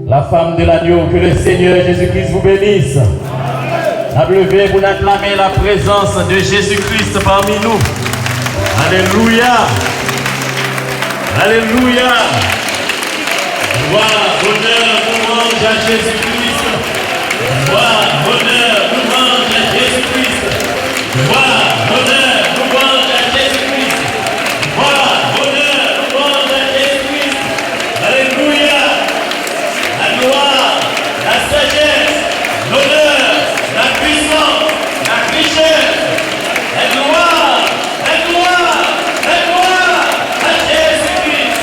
La femme de l'agneau, que le Seigneur Jésus-Christ vous bénisse. Levez pour acclamer la présence de Jésus-Christ parmi nous. Alléluia. Alléluia. Gloire, honneur, louange à Jésus-Christ. Gloire, honneur, louange à Jésus-Christ. Gloire, honneur, louange à Jésus-Christ. Gloire, honneur, louange à Jésus-Christ. Alléluia. La gloire, la sagesse, l'honneur, la puissance, la richesse, la gloire à Jésus-Christ.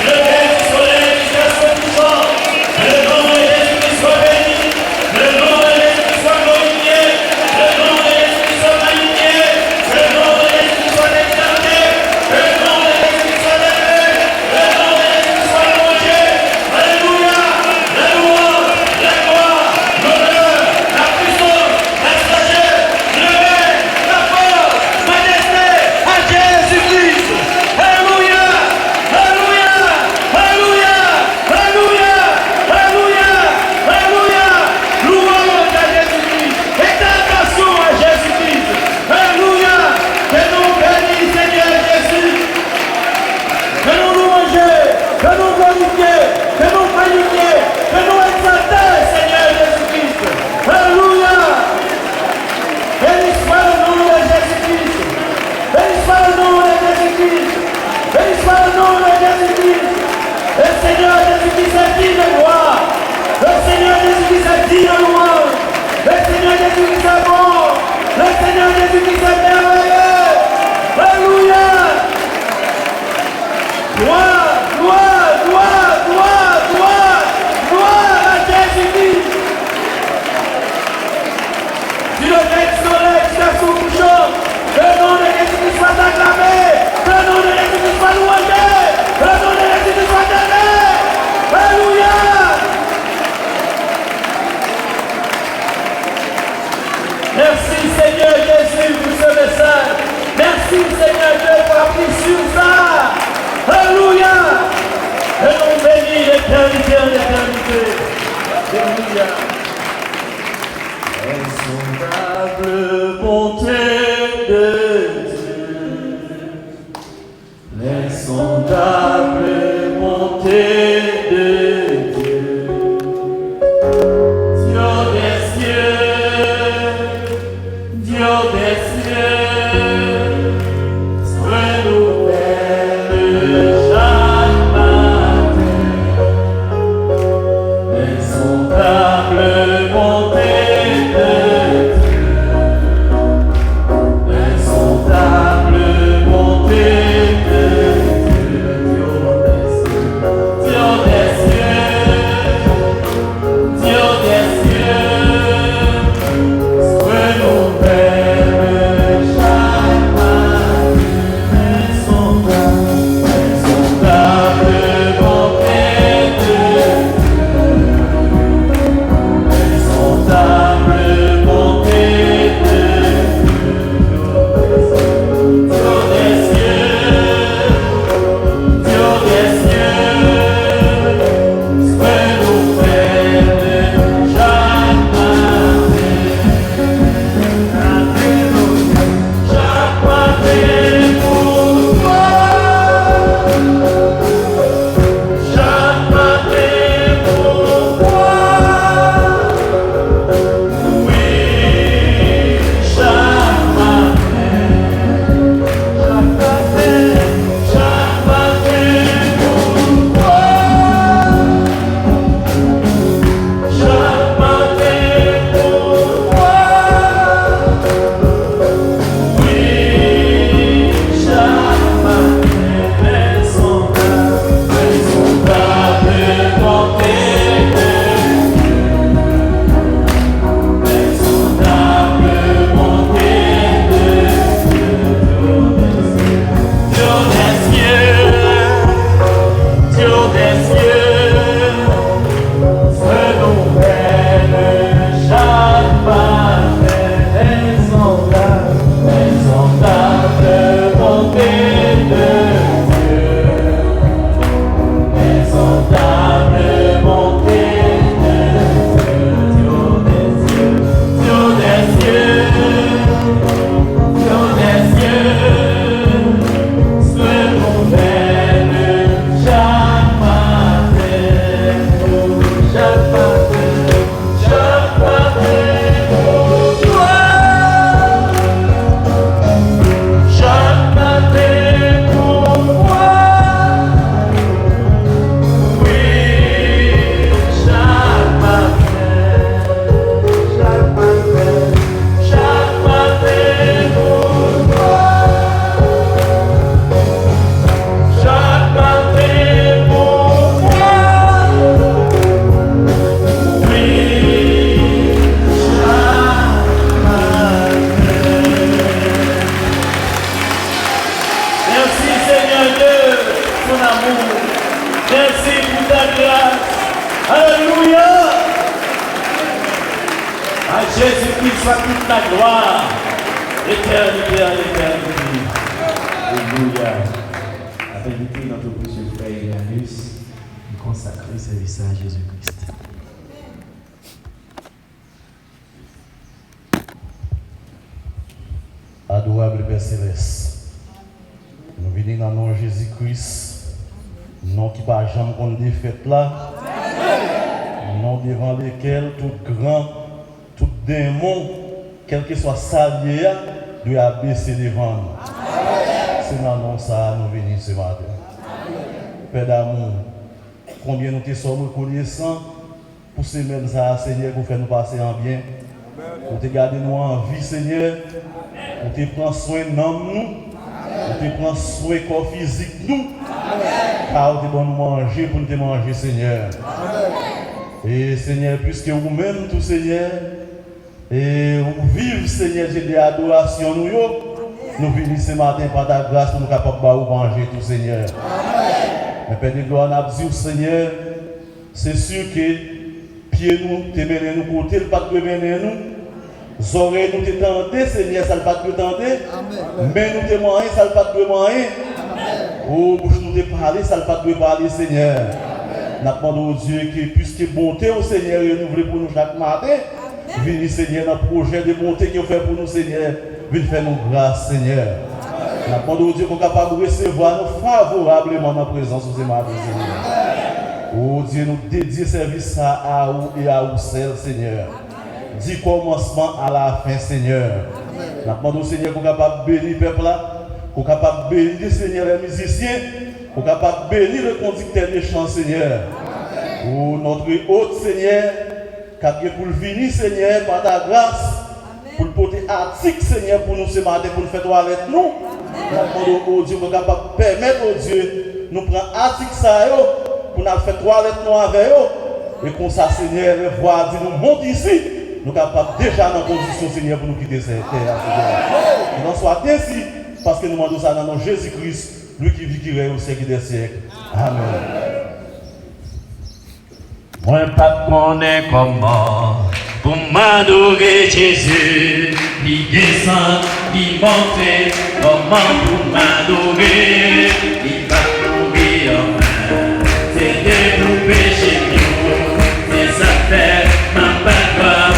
Le Père du soleil jusqu'à ce couchant, que le nom de Jésus-Christ soit béni, que le nom de Jésus-Christ soit glorifié, que le nom de Jésus-Christ soit magnifié, que le nom de Jésus-Christ soit exalté, que le nom de Jésus-Christ soit élevé, que le nom de Jésus-Christ soit loué. Alléluia, la louange, la gloire, l'honneur, la puissance, la sagesse, le règne, la force, majesté à Jésus-Christ. Alléluia, alléluia, alléluia, alléluia, alléluia, alléluia. Louange à Jésus-Christ, exaltation à Jésus-Christ. Alléluia, que nous bénissons Seigneur Jésus, que nous louangeons, que nous glorifions, que nous magnifions, que nous exaltons Seigneur Jésus-Christ. Alléluia. Béni soit le nom de Jésus-Christ. Béni soit le nom de Jésus-Christ. Béni soit le nom de Jésus-Christ. Le Seigneur Jésus-Christ est digne de gloire. Le Seigneur Jésus-Christ est digne de louange. Le Seigneur Jésus-Christ est bon. Le Seigneur Jésus-Christ est merveilleux. Alléluia. Gloire, gloire, gloire, gloire, gloire, gloire à Jésus-Christ. Du lever du soleil jusqu'à son couchant, que le nom de Jésus-Christ soit acclamé, que le nom de Jésus-Christ soit louangé, que le nom de Jésus-Christ soit élevé. Alléluia. Merci Seigneur Jésus pour ce message. Merci Seigneur Dieu pour la sur ça. Alléluia. Et on bénit l'éternité en éternité. Alléluia. Insondable bonté de Dieu, l'insondable bonté de Dieu, Dieu des cieux, se renouvelle chaque matin, l'insondable bonté de l'insondable bonté de Dieu, Dieu Alléluia. À Jésus-Christ soit toute la gloire. Éternité à l'éternité. Alléluia. Avec notre précieux frère Yannis, nous consacrer service à Jésus-Christ. Adorable Père Céleste, nous venons dans le nom de Jésus-Christ, nom qui pas jamais qu'on défaite là, nom devant lequel tout grand, tout démon, quel que soit sa liée, doit baisser devant nous. C'est dans le nom ça nous venons ce matin. Père d'amour, combien nous sommes reconnaissants pour ces mêmes Seigneur, pour faire nous passer en bien, pour te garder nous en vie, Seigneur. Pour te prendre soin de nous, pour te prendre soin du corps physique nous, car tu bon nous manger pour nous te manger, Seigneur. Et Seigneur, puisque vous-même, tout Seigneur, et vous vivez, Seigneur, j'ai des adorations, nous venons ce matin par ta grâce pour nous capables de manger, tout Seigneur. Mais Père de gloire, nous dit, Seigneur, c'est sûr que pieds nous, te mener nous côté, le pas de mener nous. Oreilles nous te tenter, Seigneur, ça ne va pas te tenter. Mais nous te manger, ça ne va pas te manger. Oh, bouche nous te parler, ça ne va pas te parler, Seigneur. Nous demandons au Dieu que, puisque bonté au Seigneur est renouvelée pour nous chaque matin, venez, Seigneur, dans le projet de bonté qu'il fait pour nous, Seigneur. Venez faire nous grâce, Seigneur. Nous demandons au Dieu qu'on est capable de recevoir nous favorablement dans la présence de ces matins, Seigneur. Oh, Dieu, nous dédions service à vous et à vous seul, Seigneur. Du commencement à la fin, Seigneur. Nous demandons au Seigneur qu'on est capable de bénir le peuple là, qu'on est capable de bénir, Seigneur, les musiciens, qu'on est capable de bénir le conducteur des chants, Seigneur. Ou notre hôte, Seigneur, qui a pour venir, Seigneur, par ta grâce, pour le porter article, Seigneur, pour nous ce matin, pour nous faire toilette, nous. Nous demandons au Dieu qu'on est capable de permettre au Dieu, nous prendre article ça, pour nous faire toilette, nous avec eux. Et comme ça, Seigneur, voir, dit nous monte ici. Nous sommes capables déjà dans la condition, Seigneur, pour nous quitter cette terre. Nous en soit ainsi, parce que nous demandons ça dans le nom de Jésus-Christ, lui qui vit, qui règne au siècle des siècles. Amen. Moi, pas connais comment, pour m'adorer Jésus, il descend, il monte, comment pour m'adorer, il va courir en main, c'est développer chez nous, c'est affaires, ma bagarre.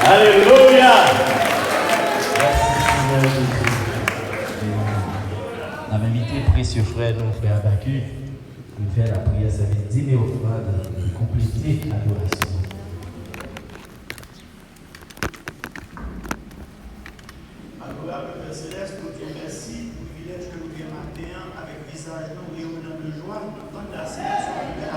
Alléluia. On a invité précieux frère, nous, frère Abacu, pour faire la prière, ça veut dire, mais au frère, de compléter l'adoration. Adorable Père Céleste, nous Dieu merci pour le privilège que nous avons matin avec visage nous rayonnant de joie, dans la sélection de la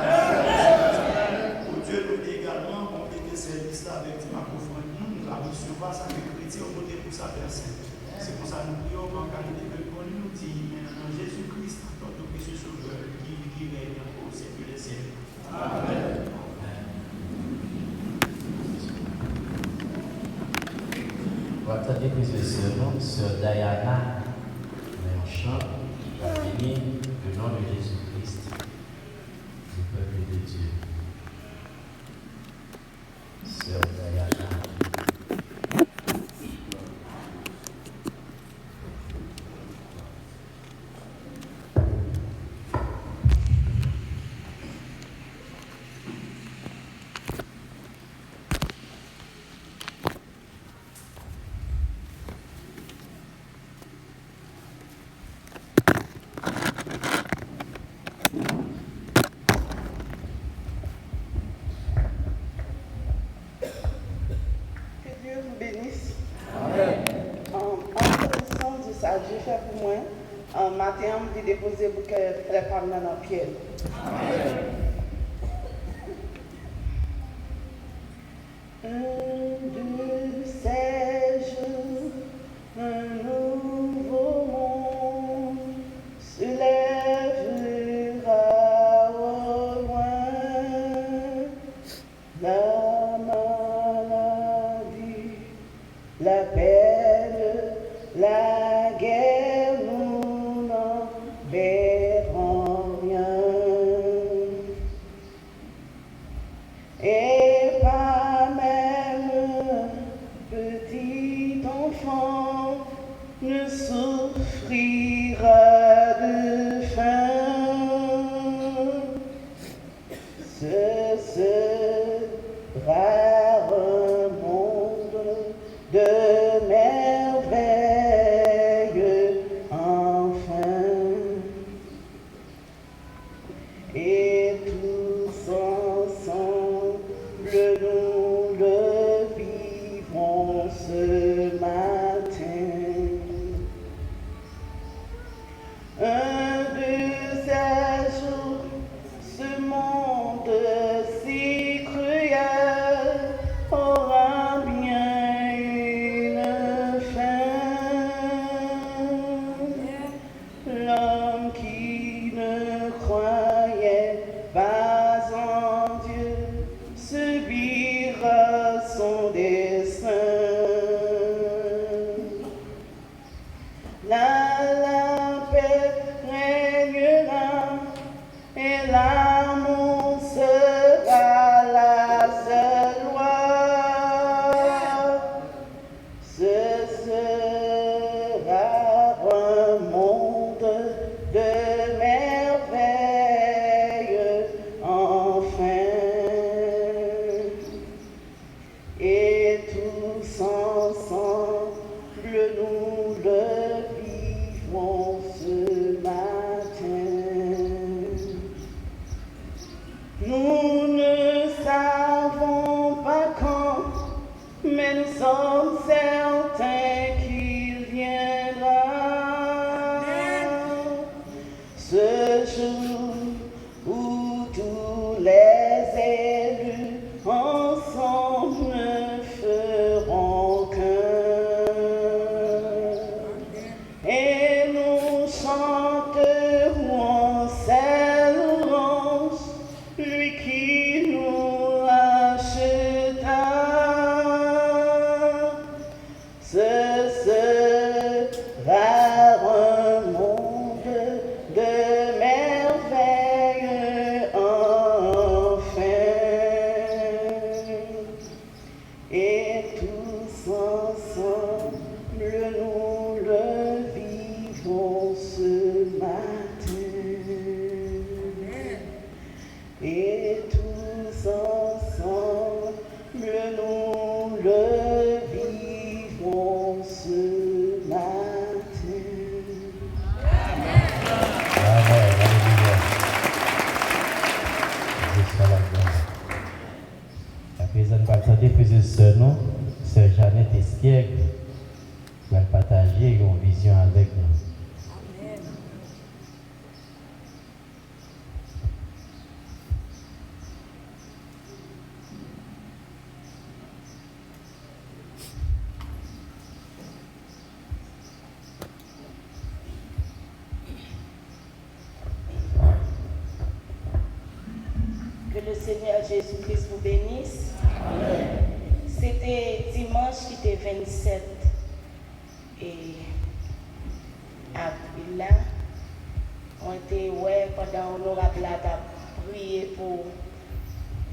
Pour Dieu, nous également compléter ce service-là avec ma offrande. Nous avons recevoir ça avec chrétien au côté pour sa personne. C'est pour ça que nous prions en qualité que nous dit, en Jésus-Christ, notre précieux sauveur, qui règne au siècle des siècles. Amen. On va attendre précieux sœur Diana, mais en chant, va bénir le nom de Jésus-Christ, du peuple de Dieu. Sœur Diana. Dieu fait pour moi. En matin, je vais déposer pour que les femmes dans le pied. Un de ces jours, un nouveau monde se lèvera au loin. La maladie, la peine, la guerre, nous n'en verrons rien. Et pas même petit enfant ne souffrira de faim. Ce sera un monde de merveilles enfin. Et tous ensemble nous le vivrons ce matin. Un de ces jours, ce monde si cruel aura bien une fin. L'homme qui ne croyait pas en Dieu subira son destin. La paix régnera et l'amour sera la seule loi. Ce sera un monde de merveilles enfin. Et tous ensemble nous le vivrons ce matin. Nous ne savons pas quand, mais nous sommes certains qu'il viendra. Ce jour où tous les élus ensemble ne feront qu'un. Et nous chanterons ses louanges, lui qui nous racheta. Ce sera un monde de merveilles nous, Sœur Jeannette Espiègle, va partager une vision avec nous. Que le Seigneur Jésus-Christ vous bénisse. C'était dimanche qui était 27 et avril là. On était pendant l'honorable là, prié pour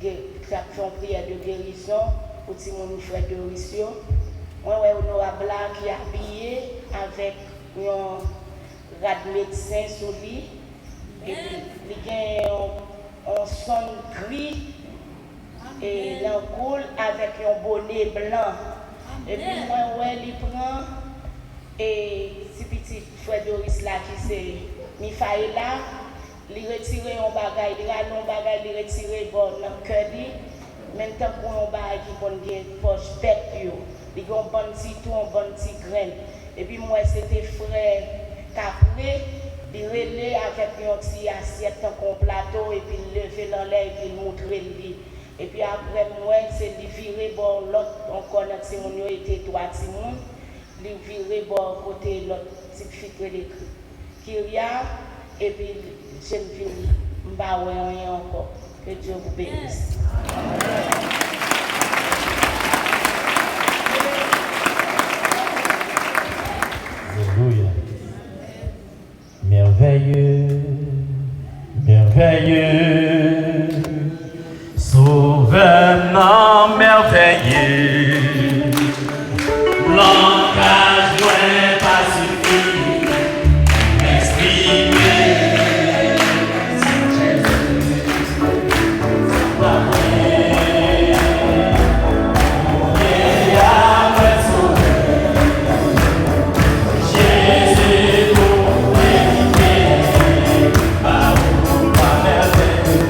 faire une prière de guérison pour tout le monde frère de Rissio. Moi, honorable là qui est habillé avec un rad médecin sur lui. Et puis, il y a un son gris et l'encoule avec un bonnet blanc. Et puis moi, il prend et si petit frère Doris là qui c'est Mifaïla, il retire un bagage, il râle un bagage, il retire bon dans le cœur. Maintenant pour un bagage qui bon bien poche tête yo, il a un bon petit tout, un bon petit grain. Et puis moi c'était frère Capré. Il relève avec un petit assiette dans un plateau et puis il lever dans l'air et puis il montre le lit. Et puis après moi, c'est de virer bon l'autre, encore notre Simon était trois Simon, il virer bon côté l'autre petite fille qui Kyria et puis je ne vis pas rien encore. Que Dieu vous bénisse. Alléluia. Merveilleux, merveilleux, sauveur merveilleux, langage loin pacifique, exprimer, Jésus, pour éviter, par où pas merveilleux.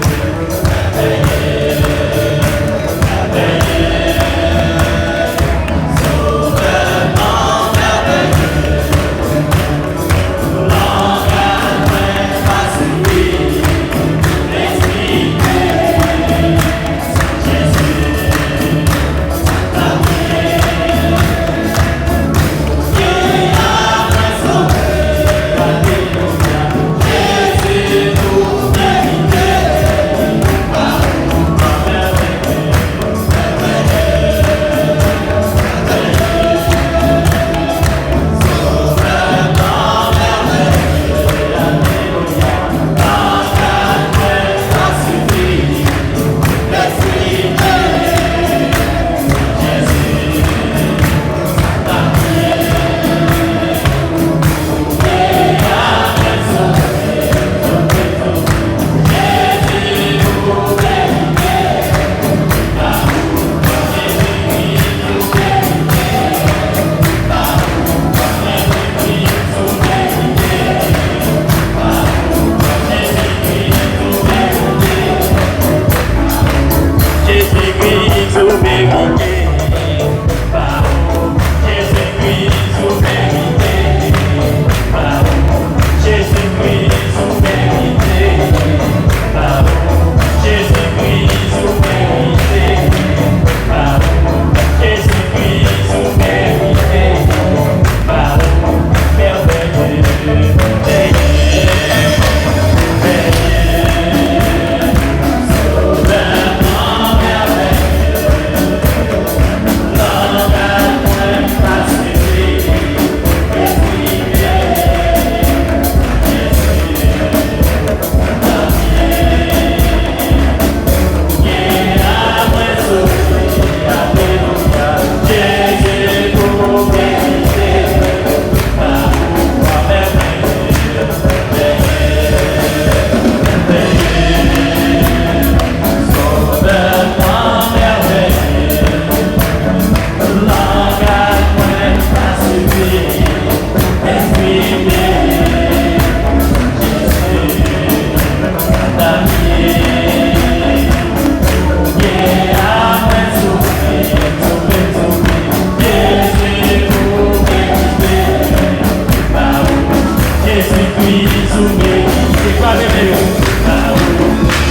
C'est pas bébé.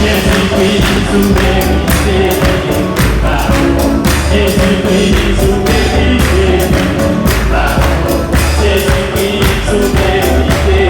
Jésus-Christ sous mérité. Jésus-Christ sous mérité. Jésus-Christ sous mérité.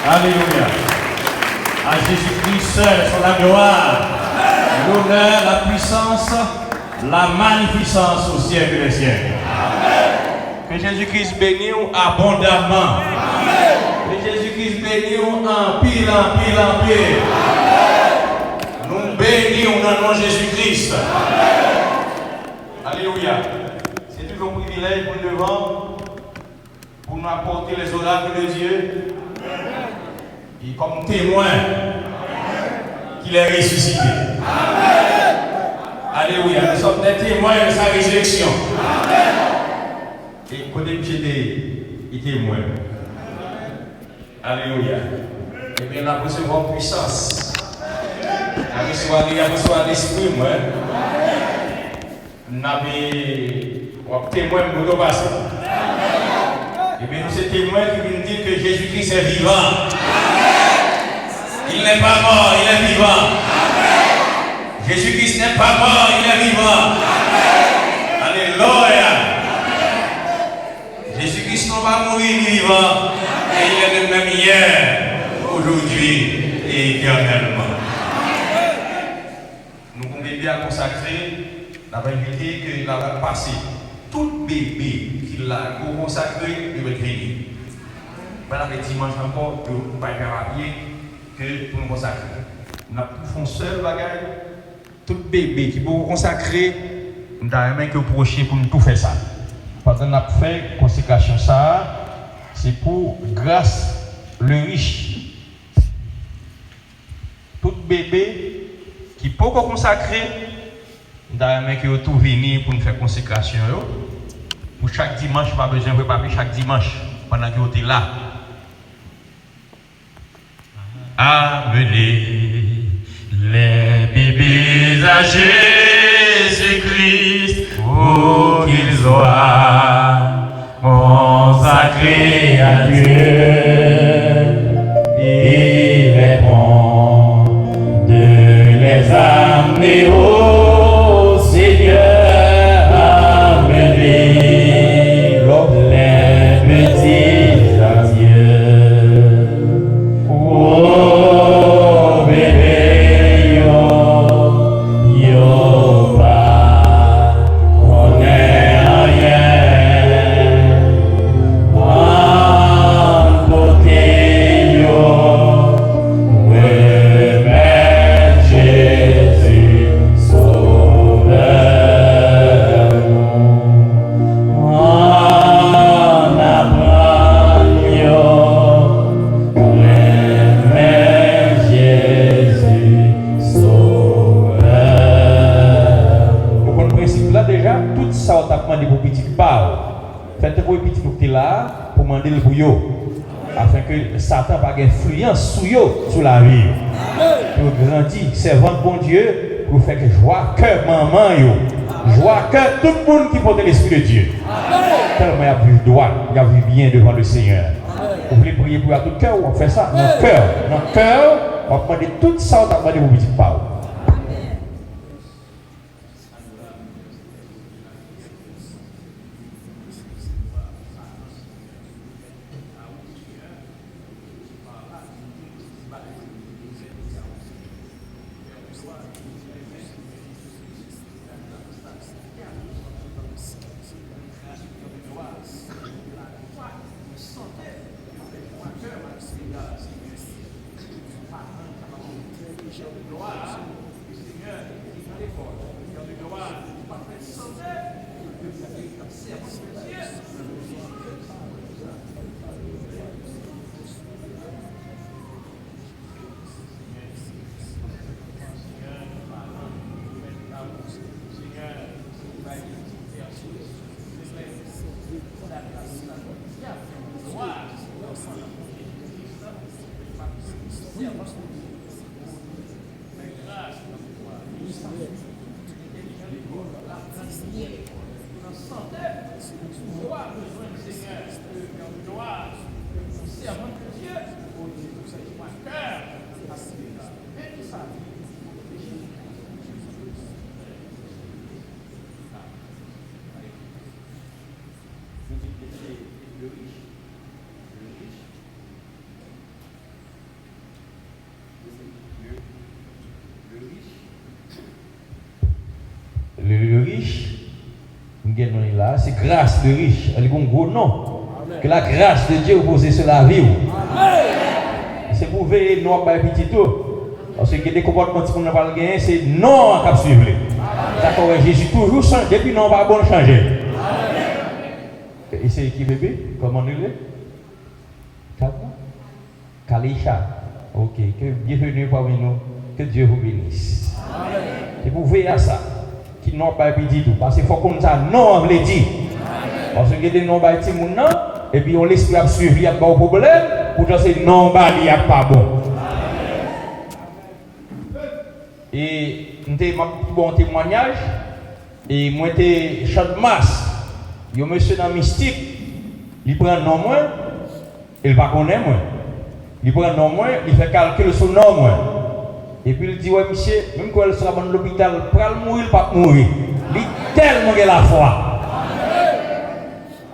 Alléluia. À Jésus-Christ seul sur la gloire, l'honneur, la puissance, la magnificence au siècle des siècles. Que Jésus-Christ bénisse abondamment. Que Jésus-Christ bénisse en pile, en pile, en pile. Nous bénissons dans le nom de Jésus-Christ. Alléluia. C'est toujours un privilège pour nous devant, pour nous apporter les oracles de Dieu. Et comme témoin qu'il est ressuscité. Amen. Alléluia. Nous sommes des témoins de sa résurrection. Amen. Et côté que j'étais témoin. Alléluia. Et bien, la recevoir puissance. La recevoir l'esprit, moi. Nous avons témoin de nous passer. Et bien, nous sommes témoins qui viennent dire que Jésus-Christ est vivant. Il n'est pas mort, il est vivant. Amen. Jésus-Christ n'est pas mort, il est vivant. Amen. Alléluia. Jésus-Christ n'est pas mort, il est vivant. Amen. Et il est le même hier, aujourd'hui et éternellement. Nous avons bébé à consacrer la vérité qu'il a passé. Tout bébé qu'il a consacré, il va être béni. Voilà le dimanche encore, de ne pas faire à pied. Que pour nous consacrer. Nous avons fait un seul bagage. Tout bébé qui peut consacrer nous avons que prochain pour nous tout faire ça. Pendant que nous avons fait consécration ça, c'est pour grâce le riche. Tout bébé qui peut consacrer, nous avons que tout venir pour nous faire consécration. Pour chaque dimanche, pas besoin de préparer chaque dimanche pendant que vous êtes là. Amenez les bébés à Jésus-Christ pour qu'ils soient consacrés à Dieu. Il est bon de les amener au Seigneur. Amenez les petits à Dieu. Oh bébé yo pas connaît rien en côté yo remettre Jésus sauveur en apprend yo le principe là déjà, tout ça on t'a demandé pour petit parle. Faites pour petit qui là pour demander le pour yo. Afin que Satan pas d'influence sur yo, sur la vie. Pour grandir, servant bon Dieu, pour faire que joie cœur maman yo. Joie cœur tout le monde qui porte l'esprit de Dieu. Tellement il a vu droit, il a vu bien devant le Seigneur. Vous voulez prier pour tout cœur, on fait ça dans le cœur. Dans le cœur, on va demander tout ça, on va demander pour petit parle. Le riche, là, c'est grâce de riche. Elle a un gros nom. Que la grâce de Dieu repose sur la vie. C'est pour veiller non pas petit tout. Parce que des comportements qu'on n'a pas gagné, c'est non à suivre. D'accord, Jésus toujours change, depuis non pas bon changer. Et c'est qui bébé? Comment nous l'est? Kalisha. Ok, que bienvenue parmi nous. Que Dieu vous bénisse. C'est pour veiller à ça. Qui n'ont pas petit tout. Parce qu'il faut qu'on ça non, on veut dire. Parce que des non pas petit moun non, et puis on l'esprit a suivi, il n'y a pas de problème, pourtant c'est non pas il n'y a pas bon. Et nous avons un bon témoignage, et moi j'étais chant de masse. Il y a un monsieur dans mystique, il prend un nom moins, il ne va pas connaître moins. Il prend un nom moins, il fait calcul sur le nom moins. Et puis il dit, ouais monsieur, même quand elle sera dans l'hôpital, il va mourir, il va pas mourir. Il a tellement de la foi.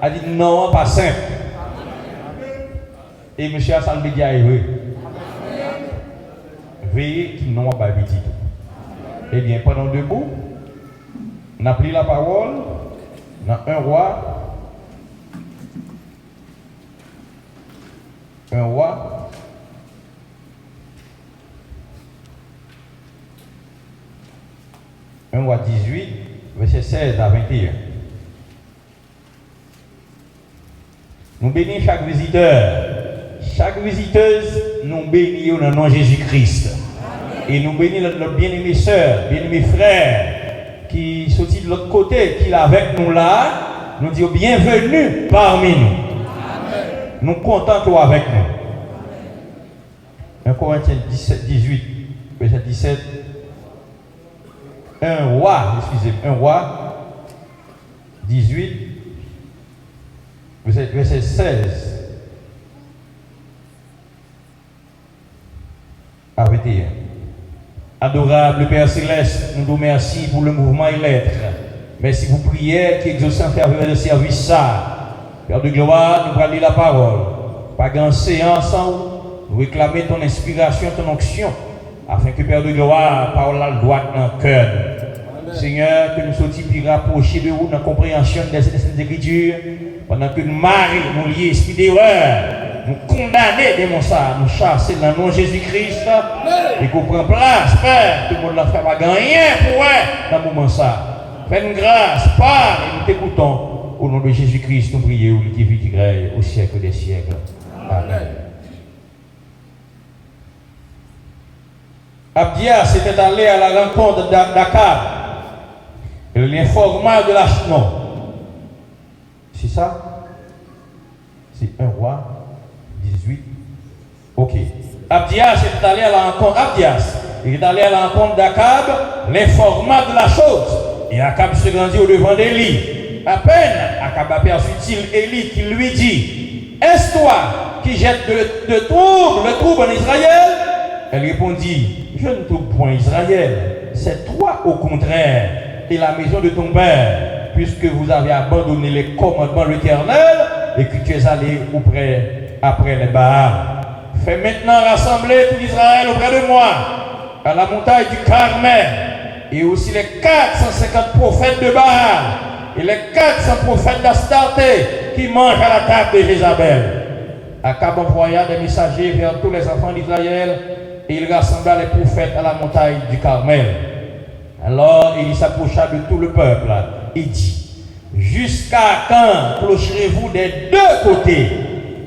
Il dit non, pas simple. Et monsieur Hassan Bedi a oui. Veillez qu'il n'ont pas petit. Eh bien, pendant debout, on a pris la parole dans un roi. Un roi. Un roi 18, verset 16 à 21. Nous bénissons chaque visiteur, chaque visiteuse, nous bénissons dans le nom de Jésus-Christ. Et nous bénissons notre bien-aimé soeur, bien-aimé frère, qui sont de l'autre côté, qui est avec nous là, nous disons bienvenue parmi nous. Nous comptons toi avec nous. 1 Corinthiens 18, verset 17. Un roi 18, verset 16 à 21. Adorable Père Céleste, nous vous remercions pour le mouvement et l'être. Merci pour prière qui exauce en faveur de service ça. Père de gloire, nous allons lire la parole. Pas grand séance ensemble, nous réclamer ton inspiration, ton onction, afin que Père de gloire, parole la droite dans le cœur. Seigneur, que nous soyons plus rapprochés de vous dans la compréhension des Saintes Écritures, pendant que nous marions, nous lions esprit d'erreur, nous condamnons des monstres, nous chasser dans le nom de Jésus-Christ, et qu'on prend place, Père, tout le monde l'a fait pas gagner pour eux dans le moment ça. Fais-nous grâce, parle et nous t'écoutons. Au nom de Jésus-Christ, nous prions, qui vit, qui règne au siècle des siècles. Amen. Abdias s'était allé à la rencontre d'Akab. Il l'informa de l'achetement. C'est ça? C'est un roi 18. Ok. Abdias est allé à la rencontre. Abdias, il est allé à la rencontre d'Akab, l'informa de la chose. Et Akab se rendit au devant d'Élie. À peine, Akab aperçut-il Élie qui lui dit: Est-ce toi qui jettes le trouble en Israël? Elle répondit: Je ne trouve point Israël, c'est toi au contraire, et la maison de ton père, puisque vous avez abandonné les commandements de l'Éternel et que tu es allé après les Baals. Fais maintenant rassembler tout Israël auprès de moi, à la montagne du Carmel, et aussi les 450 prophètes de Baal, et les 400 prophètes d'Astarté qui mangent à la table de Jézabel. Akab envoya des messagers vers tous les enfants d'Israël, et il rassembla les prophètes à la montagne du Carmel. Alors il s'approcha de tout le peuple et dit: Jusqu'à quand clocherez-vous des deux côtés?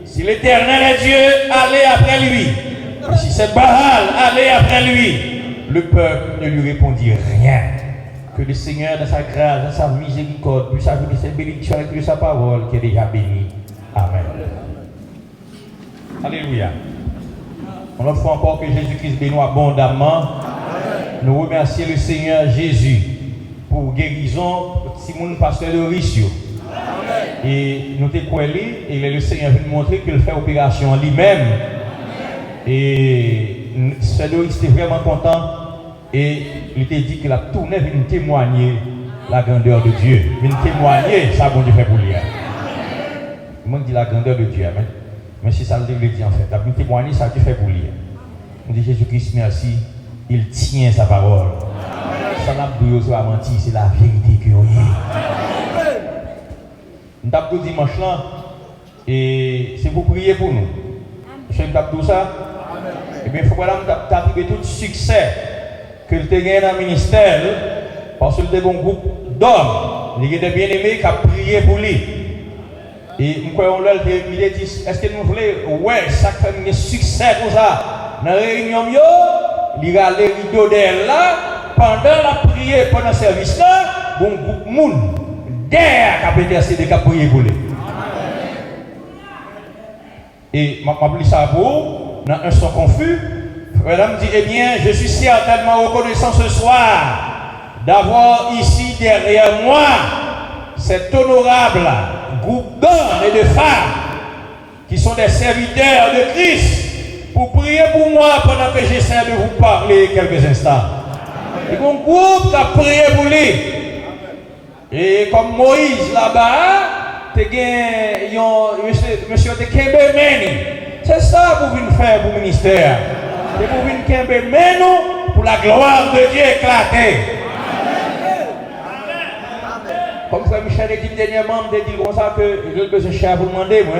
Si l'Éternel est Dieu, allez après lui. Et si c'est Baal, allez après lui. Le peuple ne lui répondit rien. Que le Seigneur, dans sa grâce, dans sa miséricorde, puisse ajouter cette bénédiction avec de sa parole qui est déjà bénie. Amen. Alléluia. On offre encore que Jésus-Christ bénisse abondamment. Nous remercions le Seigneur Jésus pour guérison si mon pasteur de Rissio. Et nous t'es croyé, et le Seigneur veut nous montrer qu'il fait opération lui-même. Et ce Doris était vraiment content. Et il t'a dit qu'il a tourné pour nous témoigner la grandeur de Dieu. Pour nous témoigner ça bon Dieu fait pour lui. Moi je dis la grandeur de Dieu. Amen. Mais c'est ça le dit en fait. Pour nous témoigner ça Dieu fait pour lui. On dit Jésus-Christ merci. Il tient sa parole. Ça n'a pas soit menti, c'est la vérité que vous avez. Nous avons dit dimanche là, et c'est pour prier pour nous. Je ne pas tout ça. Et bien, il faut que nous arriver tout succès que tu as gagné dans le ministère, parce que tu as un bon groupe d'hommes, il y a des bien-aimés qui ont prié pour lui. Et nous croyons là, il a dit, est-ce que nous voulons, ouais, ça fait un succès comme ça. Dans la réunion, il y a les rideaux d'elle là, pendant la prière, pendant le service là, bon groupe moun, derrière qui a intercédé, qui a prié pour lui. Et je m'appelle ça pour, dans un son confus, madame dit, eh bien, je suis certainement reconnaissant ce soir d'avoir ici derrière moi cet honorable groupe d'hommes et de femmes qui sont des serviteurs de Christ pour prier pour moi pendant que j'essaie de vous parler quelques instants. Et mon groupe qui a prié pour lui. Et comme Moïse là-bas, monsieur de Kembemeni. C'est ça que vous venez faire pour le ministère. C'est pour venir Kembemeni pour la gloire de Dieu éclater. Comme frère Michel a dit dernièrement, il dit comme ça que j'ai besoin de cher pour demander, moi.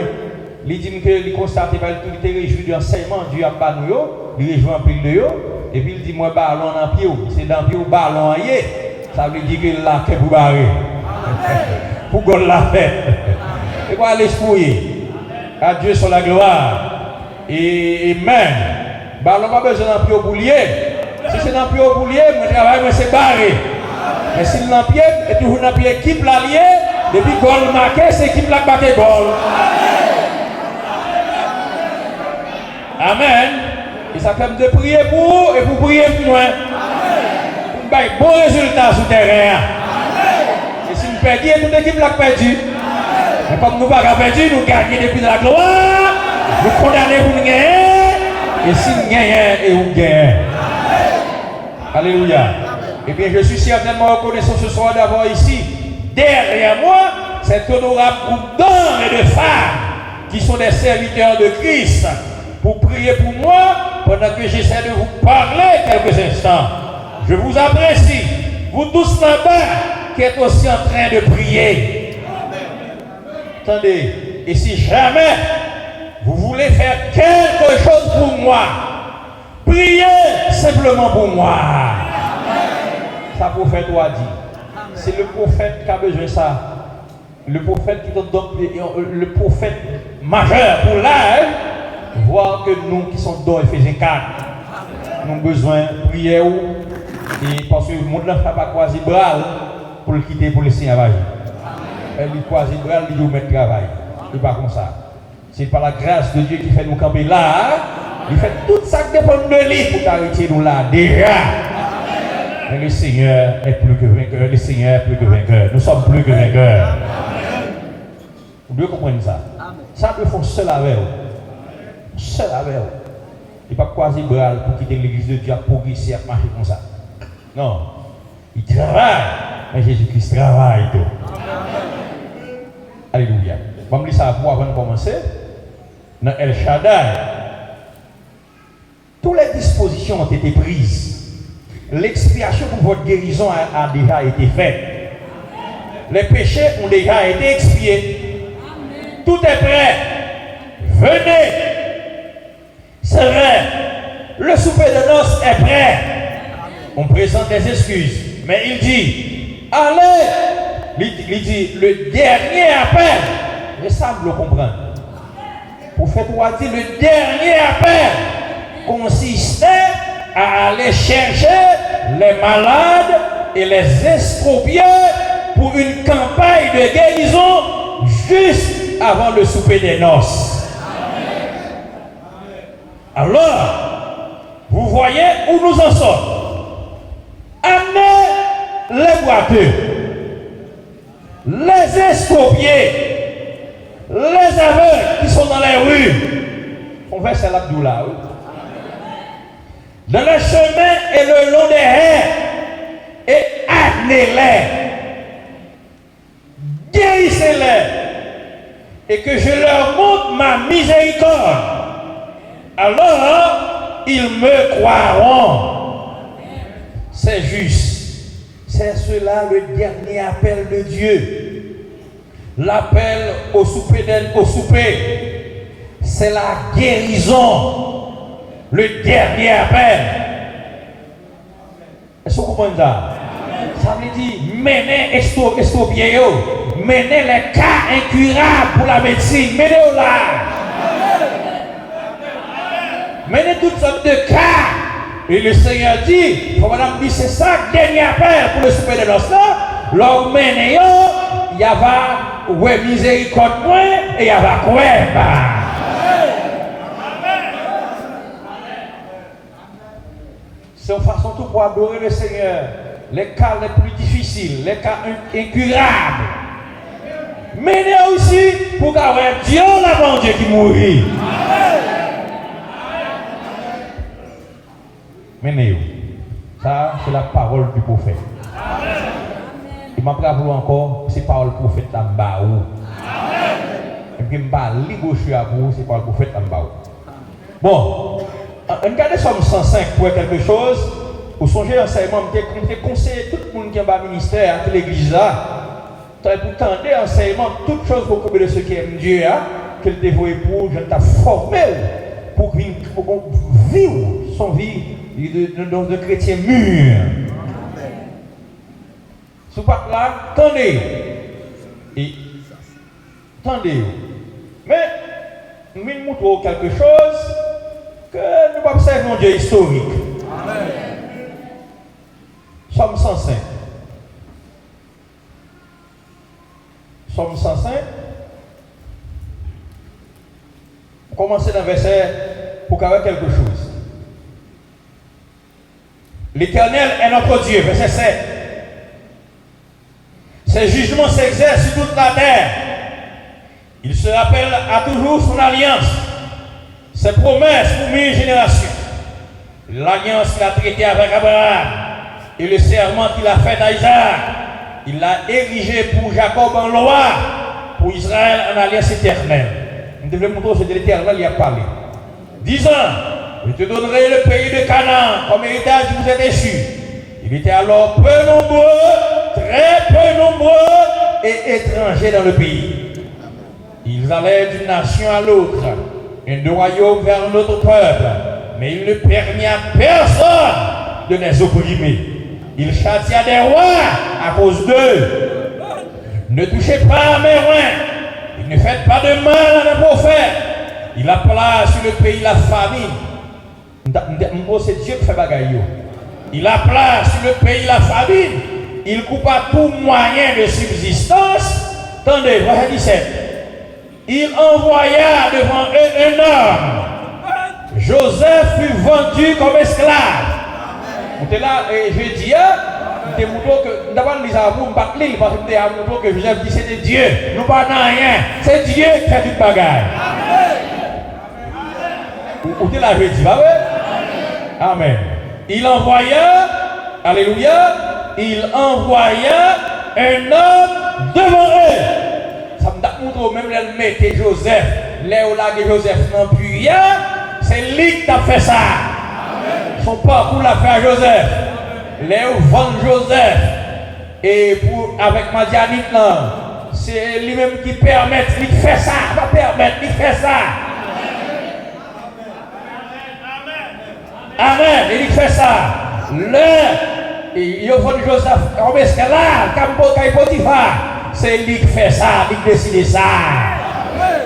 Il dit qu'il constate que l'autorité réjouit de l'enseignement du Abbanou, il réjouit un peu de eux, et puis il dit moi ballon en pied, c'est dans pied ballon aillé. Ça veut dire qu'il l'a fait pour barrer. Pour qu'on l'a fait. Et quoi aller se fouiller. À Dieu sur la gloire. Et même, bah, on n'a pas besoin d'un pied au boulier. Si c'est d'un pied au boulier, mon travail, moi, c'est barré. Mais si l'un pied, et toujours dans pied équipe l'allié, depuis goal marqué, c'est équipe la marqué goal. Amen. Et ça fait de prier pour vous et pour prier pour moi. Pour un bon résultat sur le terrain. Et si nous perdons, toute l'équipe l'a perdu. Mais comme nous n'avons pas perdu, nous gagnons depuis la gloire. Nous condamnons pour nous gagner. Et si nous gagnons, et nous gagnons. Alléluia. Eh bien, je suis certainement reconnaissant ce soir d'avoir ici, derrière moi, cet honorable groupe d'hommes et de femmes qui sont des serviteurs de Christ pour prier pour moi pendant que j'essaie de vous parler quelques instants. Je vous apprécie, vous tous là-bas qui êtes aussi en train de prier. Attendez, et si jamais vous voulez faire quelque chose pour moi, priez simplement pour moi. Ça prophète a dit. C'est le prophète qui a besoin de ça. Le prophète qui donne le prophète majeur pour l'âge, voir que nous qui sommes dans Éphésiens 4, nous avons besoin de prier et parce que le monde n'a pas croisé bras pour le quitter pour le Seigneur. Elle lui croise bras, il dit mettre travail. C'est pas comme ça. C'est par la grâce de Dieu qui fait nous camper là. Il fait tout ça qui dépend de lui pour t'arrêter nous là déjà. Mais le Seigneur est plus que vainqueur. Le Seigneur est plus que vainqueur. Nous sommes plus que vainqueurs. Vous devez comprendre ça. Ça peut faire seul avec vous. Seul avec vous. Il ne peut pas croiser bras pour quitter l'église de Dieu pour progresser à marcher comme ça. Non. Il travaille. Mais Jésus-Christ travaille tout. Alléluia. Je vais vous dire ça pour avant de commencer. Dans El Shaddai, toutes les dispositions ont été prises. L'expiation pour votre guérison a déjà été faite. Les péchés ont déjà été expiés. Tout est prêt. Venez. C'est vrai. Le souper de noces est prêt. On présente des excuses. Mais il dit, allez. Il dit, le dernier appel. Et ça, vous le comprenez. Pour faire quoi dire, le dernier appel consistait à aller chercher les malades et les estropiés pour une campagne de guérison juste avant le souper des noces. Alors, vous voyez où nous en sommes. Amenez les boiteux, les estropiés, les aveugles qui sont dans les rues. On va faire l'abdoula, oui. Dans le chemin et le long des haies, et amenez-les, guérissez-les, et que je leur montre ma miséricorde. Alors, ils me croiront. C'est juste. C'est cela le dernier appel de Dieu. L'appel au souper, c'est la guérison. Le dernier appel. Est-ce que vous comprenez ça? Ça veut dire mener estropiés, mener les cas incurables pour la médecine, menez-les là. Menez toutes sortes de cas. Et le Seigneur dit, madame dit, c'est ça le dernier appel pour le souper de noces là. Là où menez, il y a ouais miséricorde moins et il y a quoi. C'est une façon tout pour adorer le Seigneur. Les cas les plus difficiles, les cas incurables. Menez aussi pour avoir Dieu là bon Dieu qui mourit. Menez. Ça, c'est la parole du prophète. Il m'a rappelé encore, c'est parole du prophète Ambaou. Et puis, je vais libérer à vous, c'est parole du prophète Ambaou. Bon. Regardez Somme 105 pour quelque chose. Au songez enseignement, je conseille tout le monde qui est dans le ministère, à l'église là. Pour tendre enseignement, toutes choses pour de ceux qui aiment Dieu, qu'elle dévoue pour, je t'ai formé pour vivre son vie de chrétien mûr. Sous pas là, attendez. Et attendez. Mais nous montrons quelque chose que nous pas observer un Dieu historique. Amen. Somme 105. Somme 105. Commencez dans le verset pour qu'il y ait quelque chose. L'Éternel est notre Dieu, verset 7. Ses jugements s'exercent sur toute la terre. Il se rappelle à toujours son alliance, ses promesses pour 1000 générations. L'alliance qu'il a traitée avec Abraham et le serment qu'il a fait à Isaac, il l'a érigé pour Jacob en loi, pour Israël en alliance éternelle. Nous devons montrer que l'Éternel y a parlé. Disant, je te donnerai le pays de Canaan comme héritage qui vous est déchu. Il était alors peu nombreux, très peu nombreux et étrangers dans le pays. Ils allaient d'une nation à l'autre, un royaume vers un autre peuple, mais il ne permit à personne de les opprimer. Il châtia des rois à cause d'eux. Ne touchez pas à mes rois, ne faites pas de mal à mes prophètes. Il appela sur le pays la famine. C'est Dieu qui fait bagaille. Il appela sur le pays la famine. Il coupa tout moyen de subsistance. Attendez, verset 17. Il envoya devant eux un homme. Joseph fut vendu comme esclave. On est là, et je dis, je montre que d'abord nous avons pas clé parce que nous montre que Joseph dit c'était Dieu. Nous pas dans rien. C'est Dieu qui fait toute bagaille. Vous êtes là, je dis, Amen. Il envoya, alléluia, il envoya un homme devant eux. Ça me montre même les mettre Joseph, les où là que Joseph non plus, c'est lui qui a fait ça. Son parcours l'a fait à Joseph. Les où vend Joseph. Et pour, avec Madianite, c'est lui-même qui permet, il fait ça, va permettre, il fait ça. Amen. Il fait ça. Il vend Joseph comme esclave, comme Potiphar. C'est lui qui fait ça, lui qui décide ça.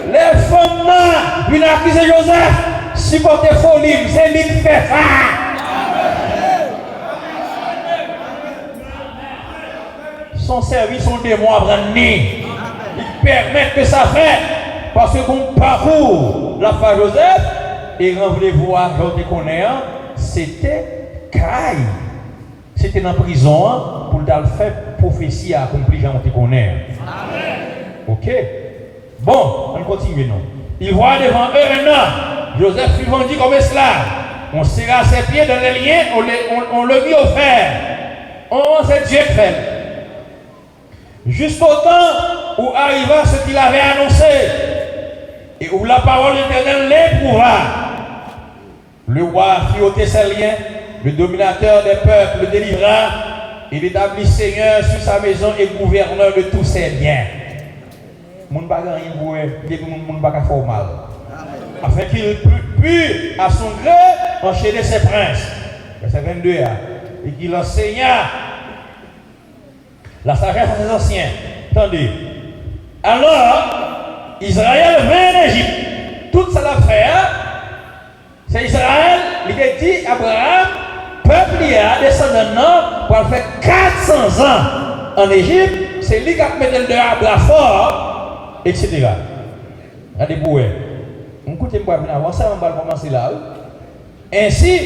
Les femmes viennent accuser Joseph. Si vous êtes folie, c'est lui qui fait ça. Son service, son démon à prendre. Il permet que ça fait. Parce que mon parcours, la femme Joseph, et renvoyez voir, je te connais, c'était Caï. C'était dans la prison pour le faire prophétie à accomplir, je te connais. Ok? Bon, on continue non. Il voit devant eux un homme. Joseph fut vendu comme esclave. On serra ses pieds dans les liens, on le mit au fer. C'est Dieu qui fait. Jusqu'au temps où arriva ce qu'il avait annoncé et où la parole de l'Éternel l'éprouva. Le roi fit ôter ses liens, le dominateur des peuples le délivra, il établit Seigneur sur sa maison et gouverneur de tous ses biens. Mon bagage rien pour mon bagage formal. Afin qu'il pût à son gré enchaîner ses princes. Verset 22 et qu'il enseigna la sagesse à ses anciens. Attendez. Alors, Israël vint en Égypte. Toute ça l'affaire, c'est Israël, il a dit Abraham, peuple y a descendant pour faire 400 ans en Égypte. C'est lui qui a mis le de Abraham fort, etc. Regardez pour vous. Écoutez, je vais avancer, on va commencer là. Ainsi,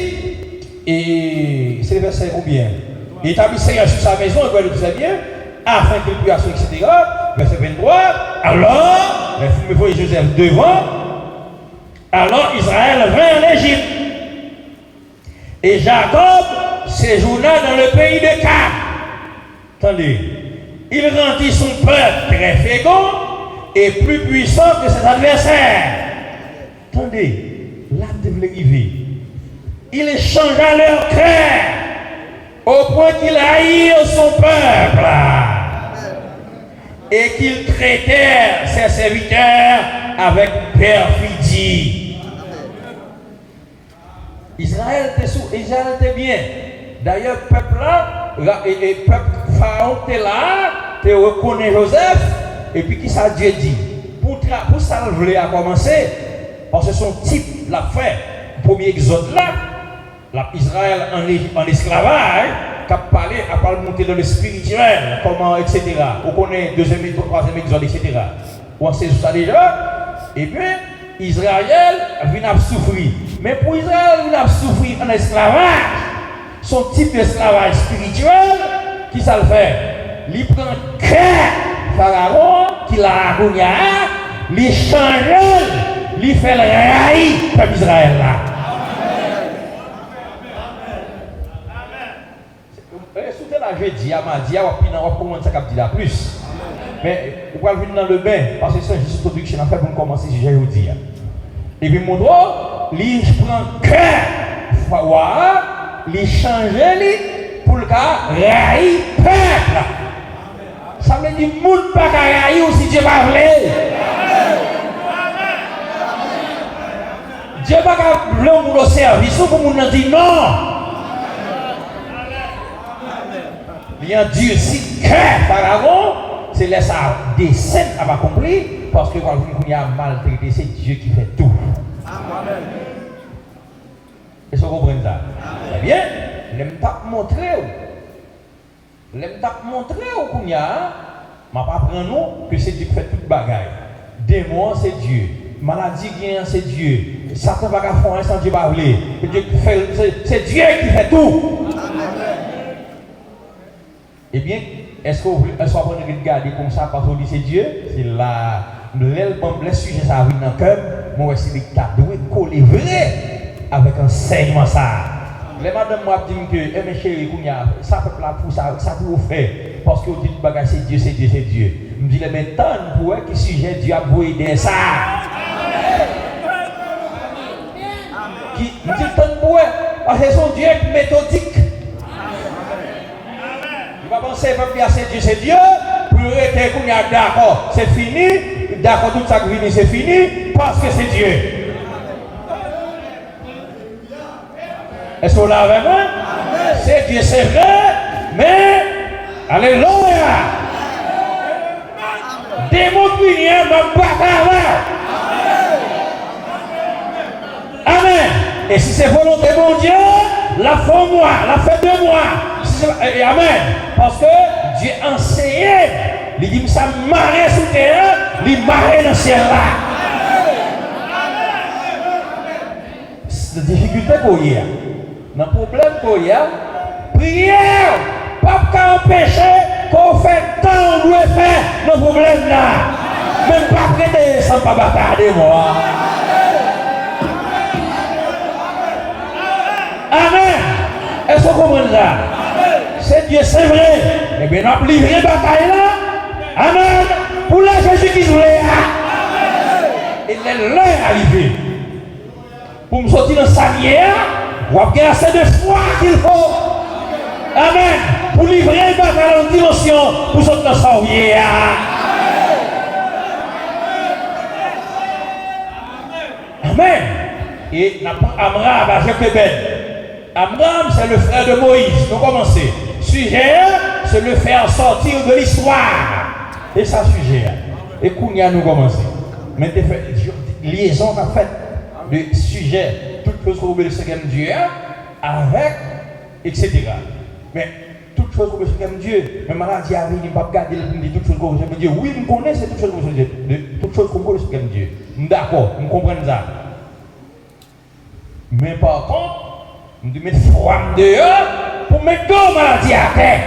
et c'est le verset combien? Il établit Seigneur sur sa maison, il doit le faire bien, afin qu'il puisse, etc. Verset 23. Alors, les fumées Joseph devant. Alors Israël vint en Égypte. Et Jacob séjourna dans le pays de Cap. Attendez. Il rendit son peuple très fécond et plus puissant que ses adversaires. Attendez. Là, vous devez arriver. Il changea leur cœur au point qu'il haït son peuple et qu'il traitait ses serviteurs avec perfidie. Israël était bien. D'ailleurs, le peuple là, et peuple Pharaon était là, tu reconnais Joseph, et puis qui ça Dieu dit? Pour ça, le voulait commencer, parce que son type l'a fait, le premier exode là, Israël en esclavage, qui a parlé, monter dans le spirituel, comment, etc. On connaît deuxième et troisième exode, etc. On sait ça déjà, et bien, Israël vient à souffrir. Mais pour Israël, il a souffrir en esclavage. Son type d'esclavage spirituel, qui ça le fait? Il prend cœur Pharaon, qui l'a agounia, il change, il fait le raï comme Israël là. Soutenez la jeudi, à mardi, on va commencer à capter la plus. Mais on va venir dans le bain, parce que c'est juste introduction à faire pour commencer si j'ai dit. Et puis mon droit, il prend cœur, il change pour le cas, raï peuple. Ça veut dire que moun pas raï ou si Dieu va vouloir. Dieu va vouloir moun au service ou pour moun dire non. Il y a Dieu si cœur Pharaon, c'est laisser ça descendre à accomplir parce que quand il y a maltraité, c'est Dieu qui fait tout. Est-ce que vous comprenez ça? Eh bien, l'aime pas montrer qu'on y a, m'a pas prendre nous que c'est Dieu qui fait toute bagaille. Démon c'est Dieu, maladie c'est Dieu, Satan va pas faire sans Dieu pas vouloir. C'est Dieu qui fait tout. Eh bien, est-ce qu'on peut regarder comme ça parce qu'on dit c'est Dieu? C'est là, le sujet ça arrive dans le cœur, moi c'est que tu dois coller vrai avec enseignement ça. Les madame moi dit que mes chéris, ça fait là pour ça pour faire parce que vous dites bagage c'est Dieu, c'est Dieu, c'est Dieu. Je me dis les maintenant pour que sujet Dieu a beau aider ça. Qui me dit tant pour parce que son Dieu est méthodique. Il va penser que c'est Dieu, pour être qu'on est d'accord, c'est fini, d'accord tout ça qui vient c'est fini parce que c'est Dieu. Est-ce qu'on l'a avec moi? C'est Dieu, c'est vrai, mais alléluia. Démontre-moi, ma bataille. Amen. Et si c'est volonté de mon Dieu, la fait moi, la fait de moi. Amen. Parce que Dieu enseigne. Il dit ça marre sous terre, il marre dans le ciel là. C'est la difficulté qu'on y a. Le problème qu'on y a, prière, pas qu'à empêcher qu'on fait tant on doit faire le problème là. Même pas prêter sans pas batailler moi. Amen. Est-ce qu'on comprend ça? C'est Dieu, c'est vrai. Eh bien, on a livré la bataille là. Amen. Pour la Jésus qui voulait. Il est là arrivé. Pour me sortir dans sa lumière, on va avoir assez de foi qu'il faut. Amen. Pour livrer la bataille en dimension, pour sortir dans sa lumière. Amen. Et Amram à Jochebed. Amram, c'est le frère de Moïse. Nous commençons. Sujet, c'est le faire sortir de l'histoire. Et ça, sujet. Et Kounia, nous commençons. Maintenant, liaison qu'a fait de sujet, toutes choses qu'on veut le second Dieu, avec, etc. Mais toutes choses qu'on veut le second Dieu, mais maladie arrive, il ne peut pas garder toutes choses qu'on veut le Dieu. Oui, je connais, c'est toutes choses qu'on veut le Dieu. Toutes choses qu'on veut le second Dieu. D'accord, je comprends ça. Mais par contre, on doit mettre froid dehors pour mettre deux maladies à terre.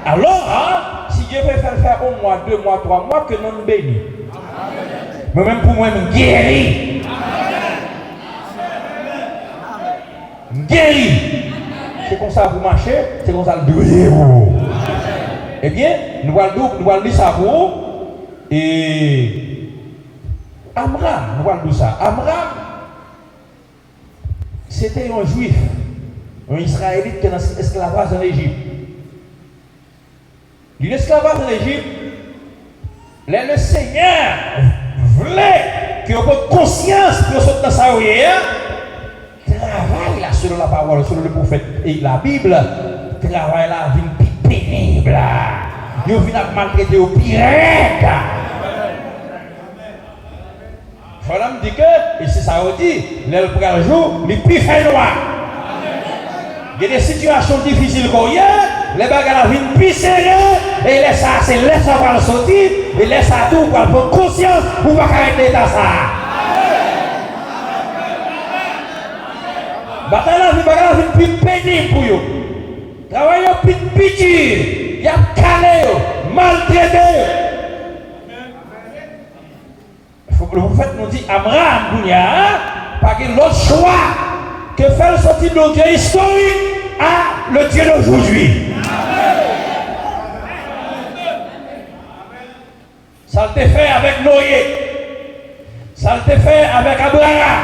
Alors, si Dieu veut faire 1 mois, 2 mois, 3 mois, que nous bénissons. Mais même pour moi, je guéris. Guéris. C'est comme ça vous marchez, c'est comme ça le douillez. Eh bien, nous allons dire ça pour vous. Et Amram, nous allons dire ça. Amram, c'était un juif, un israélite qui est dans l'esclavage en Égypte. L'esclavage en Égypte, le Seigneur voulait que vous ayez conscience que vous êtes dans sa vie, travaille là selon la parole, selon le prophète et la Bible, travail là vient plus pénible. Ils viennent maltraiter au pire. Voilà me dit que, et c'est ça on dit, le premier jour, les plus fait noir. Il y a des situations difficiles qu'on y a, les bagages viennent plus serrés, et laisse ça, c'est laisse ça pour le sortir, et laisse ça tout pour prendre conscience pour ne pas arrêter dans ça. Bataille la vie, bagages viennent plus pénible pour eux. Travail plus petit, il y a calé, maltraité. Le prophète nous dit Abraham, pas que l'autre choix que faire sortir de Dieu historique à le Dieu d'aujourd'hui. Ça le fait avec Noé, ça le fait avec Abraham.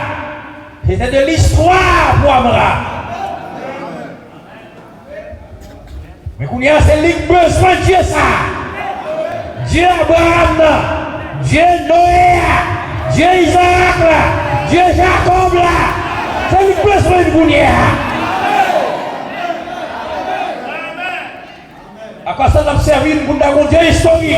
C'était de l'histoire pour Abraham. Mais qu'on y a, c'est lui besoin de Dieu ça. Dieu Abraham, Dieu Noé, Dieu Isaac, Dieu Jacob là. C'est lui besoin de vous. À quoi ça a servi pour un Dieu historique?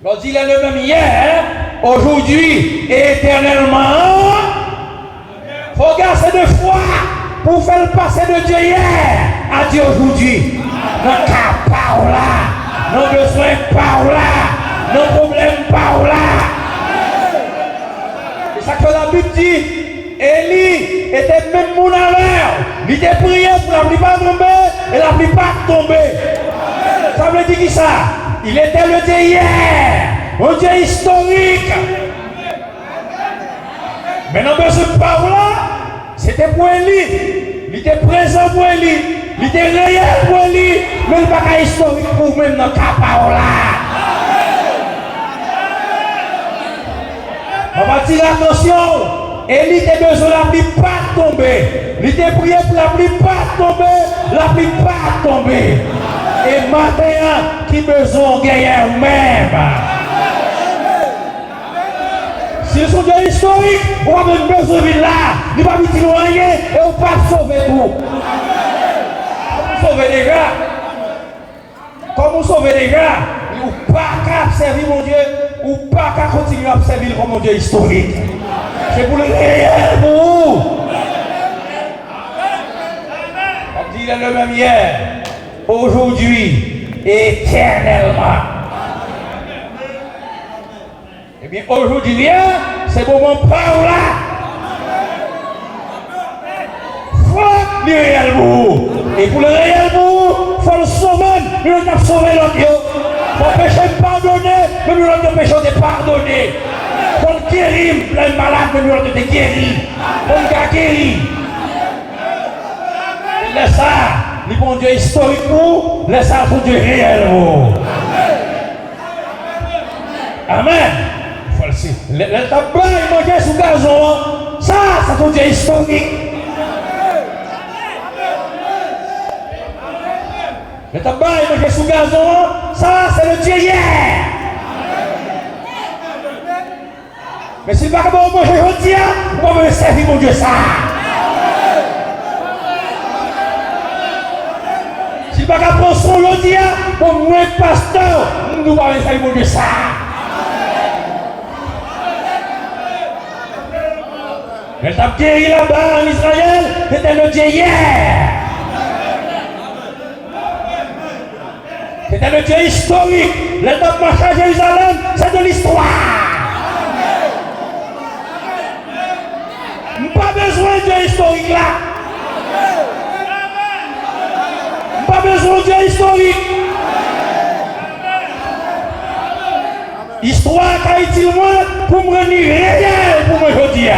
On dit le même hier, aujourd'hui et éternellement. Il faut garder de foi pour faire passer de Dieu hier à Dieu aujourd'hui. Nos cas par là, nos besoins par là, nos problèmes par là. C'est ça que la Bible dit. Élie était même mon alerte. Il était prié pour la plupart tomber et la plupart tomber. Ça veut dire qui ça? Il était le Dieu hier, un Dieu historique. Maintenant, ce par-là, c'était pour Élie. Il était présent pour Élie. Il était réel pour Élie. Mais il n'est pas historique pour même dans le cas par-là. On va tirer attention. Élie était besoin de la plupart tomber. Il était prié pour la plupart tomber, la plupart tomber. Et maintenant, qui besoin de gagner même. Si sont des historiques, on a besoin de là. Il ne va pas dire rien et on ne va pas sauver tout. Comment sauver les gars? Comment sauver les gars? Ou pas qu'à servir mon Dieu, ou pas qu'à continuer à servir comme mon Dieu historique. C'est pour le réel pour vous. On dit le même hier, aujourd'hui, éternellement. Eh bien, aujourd'hui, c'est le moment par là. Faut le réel pour vous. Et pour le réel pour vous, il faut le sauver. Nous devons sauver l'autre. Il faut pécher de pardonner, mais nous devons pécher de pardonner. Pour guérir plein de malades, mais nous devons te guérir. Pour nous guérir. Laisse ça, le bon Dieu historique pour, laisse ça pour Dieu réel pour. Amen. Le tabac, il mangeait sous gazon. Ça, c'est pour Dieu historique. Le tabac, il mangeait sous gazon. Ça, c'est le Dieu hier. Mais si vous ne pouvez pas manger aujourd'hui, vous pouvez servir mon Dieu ça. Si vous ne pouvez pas prendre son aujourd'hui, pour moi, pasteur, nous pouvons servir mon Dieu ça. Mais tu as guéri là-bas en Israël, c'était le Dieu hier. C'était le Dieu historique. Le temps marché à Jérusalem, c'est de l'histoire. Pas besoin de Dieu historique là. Pas besoin de Dieu historique. Histoire qu'a utile moi pour me rendre réel pour me dire.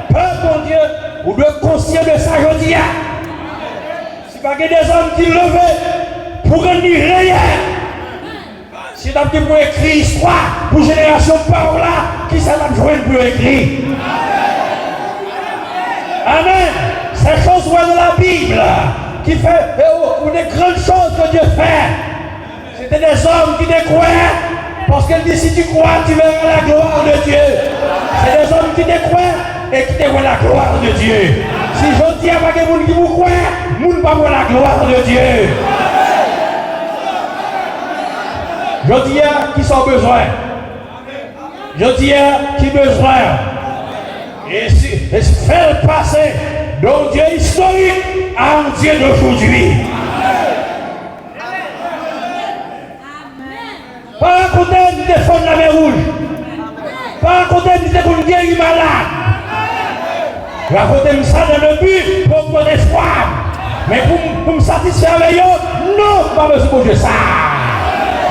Peuple mon Dieu, vous devez être conscient de ça aujourd'hui. Si pas que des hommes qui lèvent pour rendre réel. Si tu as pour écrire histoire pour génération par là, qui ça va jouer pour écrire? Amen. Ces choses de la Bible qui fait des grandes choses que Dieu fait. C'était des hommes qui décroient parce qu'elle dit si tu crois, tu verras la gloire de Dieu. C'est des hommes qui décroient et qui te voit la gloire de Dieu. Si je dis à pas que qui vous croit, vous ne pas voir la gloire de Dieu. Je dis à qui sont besoin. Je dis à qui besoin. Et faire passer d'un Dieu historique à un Dieu d'aujourd'hui. Pas raconter de défendre la mer rouge. Pas raconter de défendre guérir malade. Raconter ça dans le but pour me espoir. Mais pour me satisfaire avec eux, non, pas besoin de Dieu ça.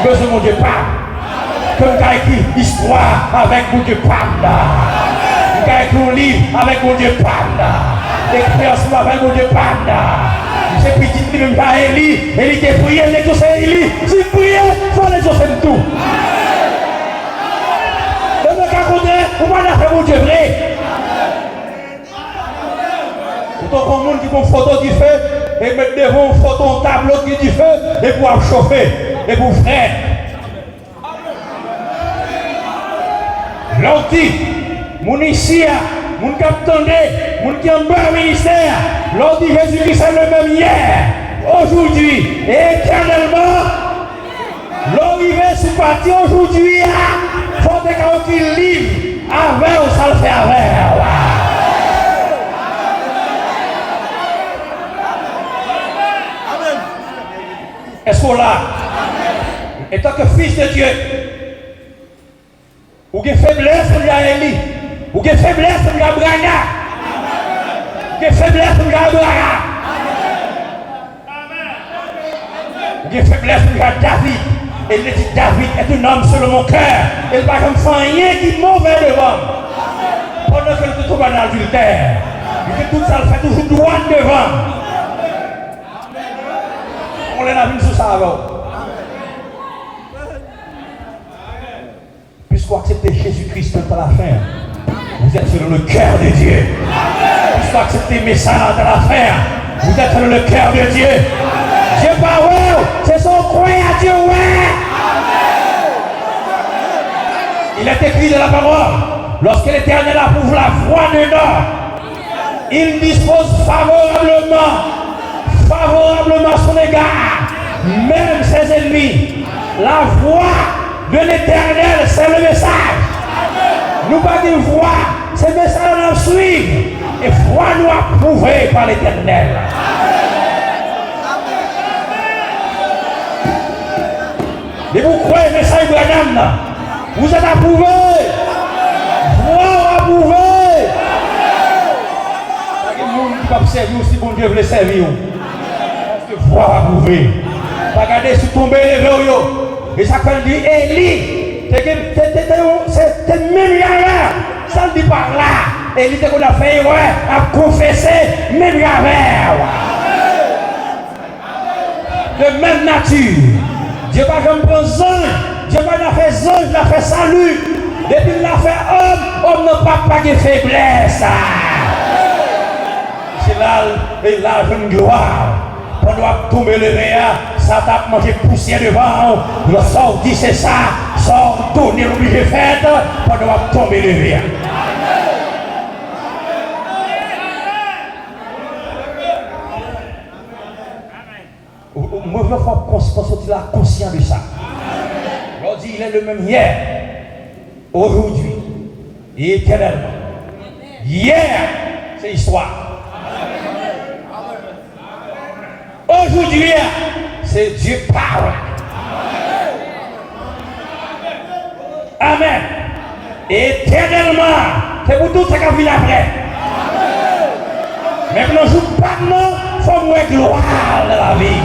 Besoin de Dieu pas. Comme j'ai écrit histoire avec mon Dieu pas. J'ai écrit un livre avec mon Dieu pas. Expérience avec mon Dieu pas. J'ai petit même pas Élie, Élie qui prié, les choses Élie. Si prier, il faut les choses tout. Le mec à côté, on va faire mon Dieu vrai. Tout un monde qui prend une photo du feu et mettre devant une photo, un tableau qui du feu et pour chauffer et pour frère. L'anti, mon ici, mon capitaine, mon qui est en bas ministère, l'on dit Jésus-Christ est le même hier, aujourd'hui, et éternellement. L'on y va se partir aujourd'hui, il faut que qu'il livre avec ou ça le fait avec. Est-ce qu'on l'a? Et tant que fils de Dieu, ou que faiblesse pour Élie, ou que faiblesse pour Abraham, ou que faiblesse pour Abraham, ou que faiblesse pour David. Et il dit David est un homme selon mon cœur. Il ne va pas faire rien qui est mauvais devant. Pendant qu'il se trouve dans l'adultère, il dit tout ça, il fait toujours droit devant. On l'a vu sur ça avant. Puisque vous acceptez Jésus-Christ à la fin, vous êtes sur le cœur de Dieu. Puisque vous acceptez mes saints à la fin, vous êtes sur le cœur de Dieu. Dieu pas ouais, c'est son croix à Dieu ouais. Il est écrit dans la parole, lorsque l'Éternel approuve la voie de nord, il dispose favorablement à son égard, même ses ennemis. La voix de l'Éternel, c'est le message. Nous pas dire voix, c'est le message à nous suivre. Et foi nous approuvé par l'Éternel. Et vous croyez le message Branham, vous êtes approuvé. Foi approuvé. Il y a des gens qui peuvent servir aussi, bon Dieu veut servir. Parce que foi approuvé. Regardez si vous tombez les verres. Et ça fait dire Élie, c'est même erreur. Ça le dit par là. Élie, qu'on a fait erreur, a confessé même erreur. De même nature. Dieu va comme prendre ange, Dieu va faire ange, il a fait salut. Depuis qu'il a fait homme n'a pas de faiblesse. C'est là, et là, je me gloire. Pendant tomber le verre, ça t'a mangé poussière devant. Le sort dit c'est ça, sort tourner l'obligé fait, pendant tomber le verre. Moi, je veux la conscience de ça. Je dis, il est le même hier, aujourd'hui, et éternellement. Hier, c'est l'histoire. Aujourd'hui, c'est Dieu parle. Amen. Éternellement, c'est pour tout ce qui vient après. Mais pour nous jouer pas de nom, il faut voir gloire dans la vie.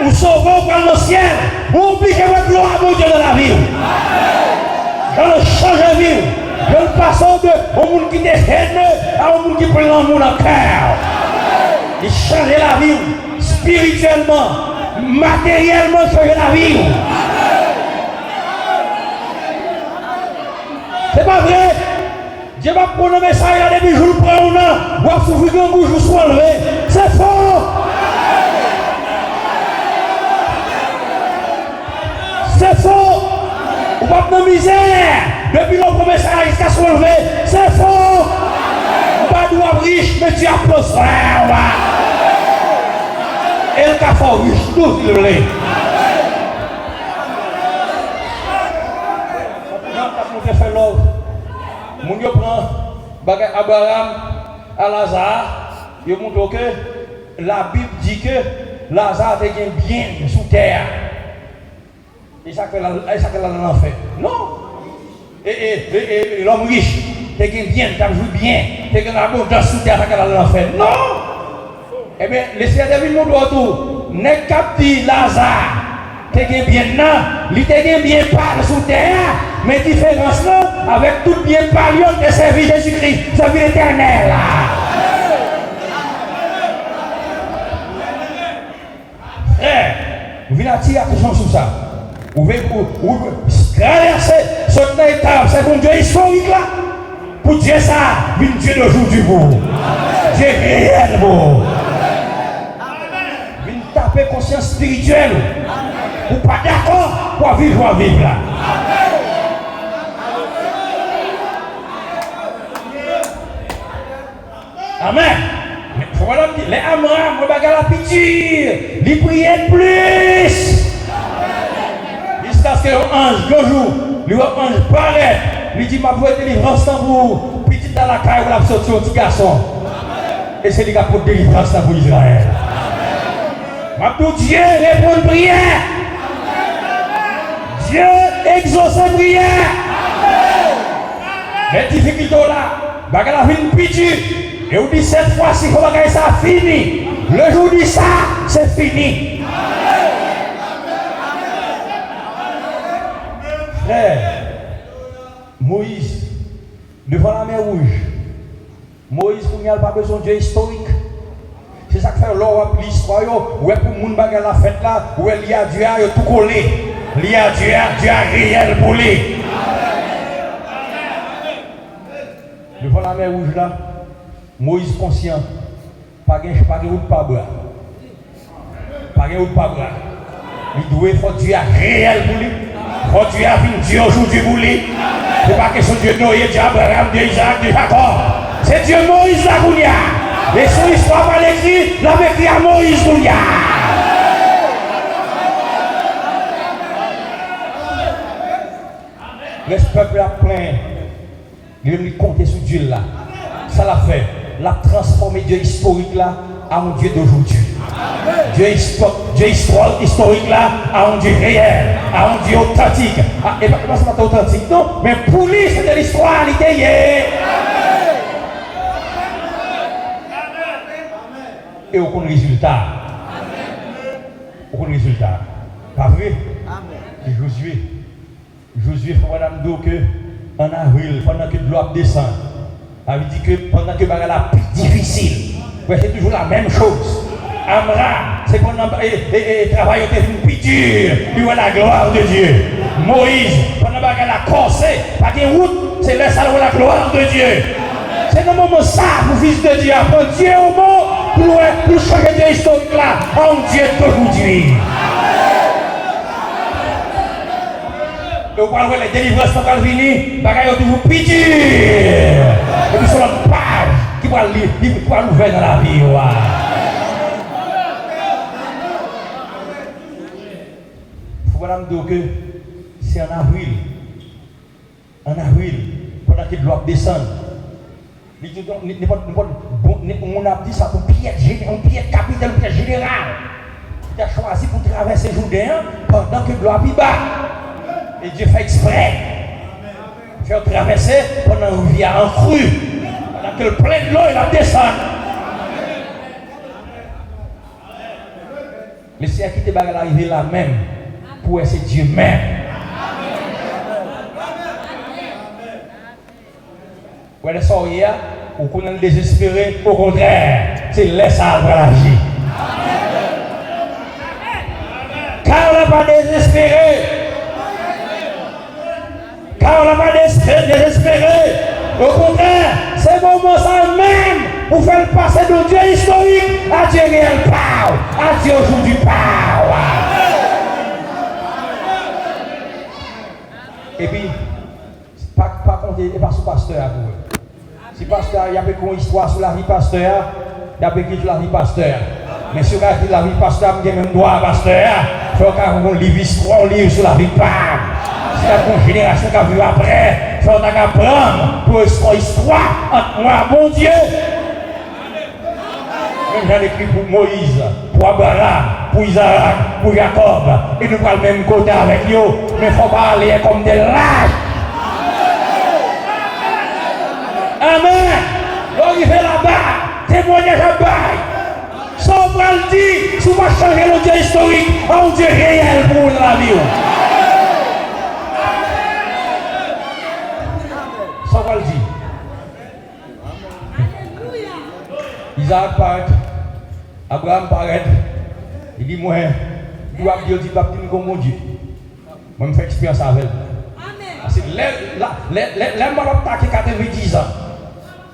Ou sauvons par le ciel, ou oubliez votre gloire à Dieu dans la vie. Dans le change de vie, dans le passant de au monde qui est haineux à un monde qui prend l'amour dans le cœur. Il change la vie spirituellement, matériellement, change la vie. C'est pas vrai. Dieu va prononcer ça, il y a des jours, il prend un an, ou à souffrir un bouche, vous soit enlevé. C'est faux. C'est faux. Ou pas dans la misère. Depuis le premier salaire jusqu'à se relever, c'est faux. Pas de riche, mais tu as prospère. Et le café riche, tout le lait. Mon fait l'ordre. Mon Dieu prend bagay Abraham à Lazare. Il montre que la Bible dit que Lazare était bien sous terre. Et ça que l'en fait. Non. Et l'homme riche, t'es bien, t'as joué bien, t'es une abondance sous terre, ça que l'en fait. Non. Eh bien, le Seigneur David montre autour. N'est qu'à dit Lazare. T'es bien non, il t'es bien par sous terre, mais différence là, avec tout bien par lui, de servir Jésus-Christ, servir l'éternel. Frère, vous venez attirer attention sur ça. Vous venez traverser cette étape, c'est un Dieu historique là. Pour Dieu ça, un Dieu d'aujourd'hui pour vous. Dieu réel pour vous. Venez taper conscience spirituelle. Ou pas d'accord pour vivre là. Amen. Mais il faut dire, les Abraham, on va la pitié, ils priaient plus. Jusqu'à ce que l'ange, un jour, l'ange paraît, lui dit, ma voix de délivrance pour vous, petit dans la caille, vous la sortir au petit garçon. Et c'est les gars pour délivrance pour Israël. Ma Dieu répond à prière. Dieu exauce la prière. Les difficultés là, bagarre la vie pitié. Et on dit cette fois-ci, il faut que ça fini. Le jour dit ça, c'est fini. Frère, Moïse, devant la mer rouge, Moïse, il n'y a pas besoin de Dieu historique. C'est ça que fait l'histoire, où est pour moun bagarre la fête là, où il y a Dieu, il y a tout collé. Il y a Dieu réel pour lui. Devant la mer rouge là, Moïse conscient, pas de route pas bras. Pas de route pas bras. Il doit faire Dieu réel pour lui. Il faut Dieu venir Dieu aujourd'hui pour lui. Ce n'est pas question de Dieu Noé, Dieu Abraham, Dieu Isaac, Dieu Jacob. C'est Dieu Moïse là pour lui. Et son histoire pas l'écrit, l'a écrit à Moïse pour lui. Le peuple a plein. Il veut compter sur Dieu là. Ça l'a fait. L'a transformé Dieu historique là en un Dieu d'aujourd'hui. Dieu historique là en un Dieu réel, en un Dieu authentique. Et pas seulement authentique, non, mais pour lui c'était l'histoire, il était. Et aucun résultat. Aucun résultat. Pas vrai? Et Josué, il faut madame d'eau que en avril, pendant que l'eau descend, avait dit que pendant que la plus difficile, c'est toujours la même chose. Amra, c'est pendant que le travail était plus dur, il voit la gloire de Dieu. Moïse, pendant que la corsé, pas de route, c'est là ça la gloire de Dieu. C'est le moment ça, pour fils de Dieu, apprendre Dieu au mot, pour changer Dieu historique là, en Dieu d'aujourd'hui. Et vous voyez les délivrances qui vont venir, bagaille toujours pitié. Et puis sur l'autre page, qui va l'ouvrir dans la vie. Il faut me dire que c'est en avril, pendant que l'eau descend, on a dit ça pour un pied capital, piège général. Il a choisi pour traverser le Jourdain pendant que l'eau est bas. Et Dieu fait exprès. Faire traverser pendant une rivière en crue. Pendant que le plein de l'eau il la descend. Mais si qui te bagarre arriver là même, pour essayer Dieu même. Vous voyez ça hier, ou qu'on est désespéré, au contraire, c'est laisse à agir. Car on n'a pas désespéré. Car on n'a pas désespéré. Au contraire, c'est le moment ça même pour faire passer de Dieu historique à Dieu réel power, à Dieu aujourd'hui power. Et puis, pas compter, et pas sous pasteur à vous. Si pasteur, il y a une histoire sur la vie pasteur, il y a écrit sur la vie pasteur. Mais si on a écrit la vie pasteur, il y a même droit à pasteur. Il faut qu'on livre sur la vie de femme. Si la génération qui a vu après, il faut qu'on apprendre pour une histoire entre moi et mon Dieu. Même j'en ai écrit pour Moïse, pour Abraham, pour Isaac, pour Jacob. Et nous pas le même côté avec eux. Mais il ne faut pas aller comme des lâches. Amen. Arrivé là-bas, témoignage à bail. Sans pas le dire, si on va changer le Dieu historique, un Dieu réel pour la vie. Sans pas le dire. Isaac paraît, Abraham paraît, il dit moi, je dois dire comme mon Dieu. Moi, je fais expérience avec lui. Parce que là, je vais attaquer 90 ans.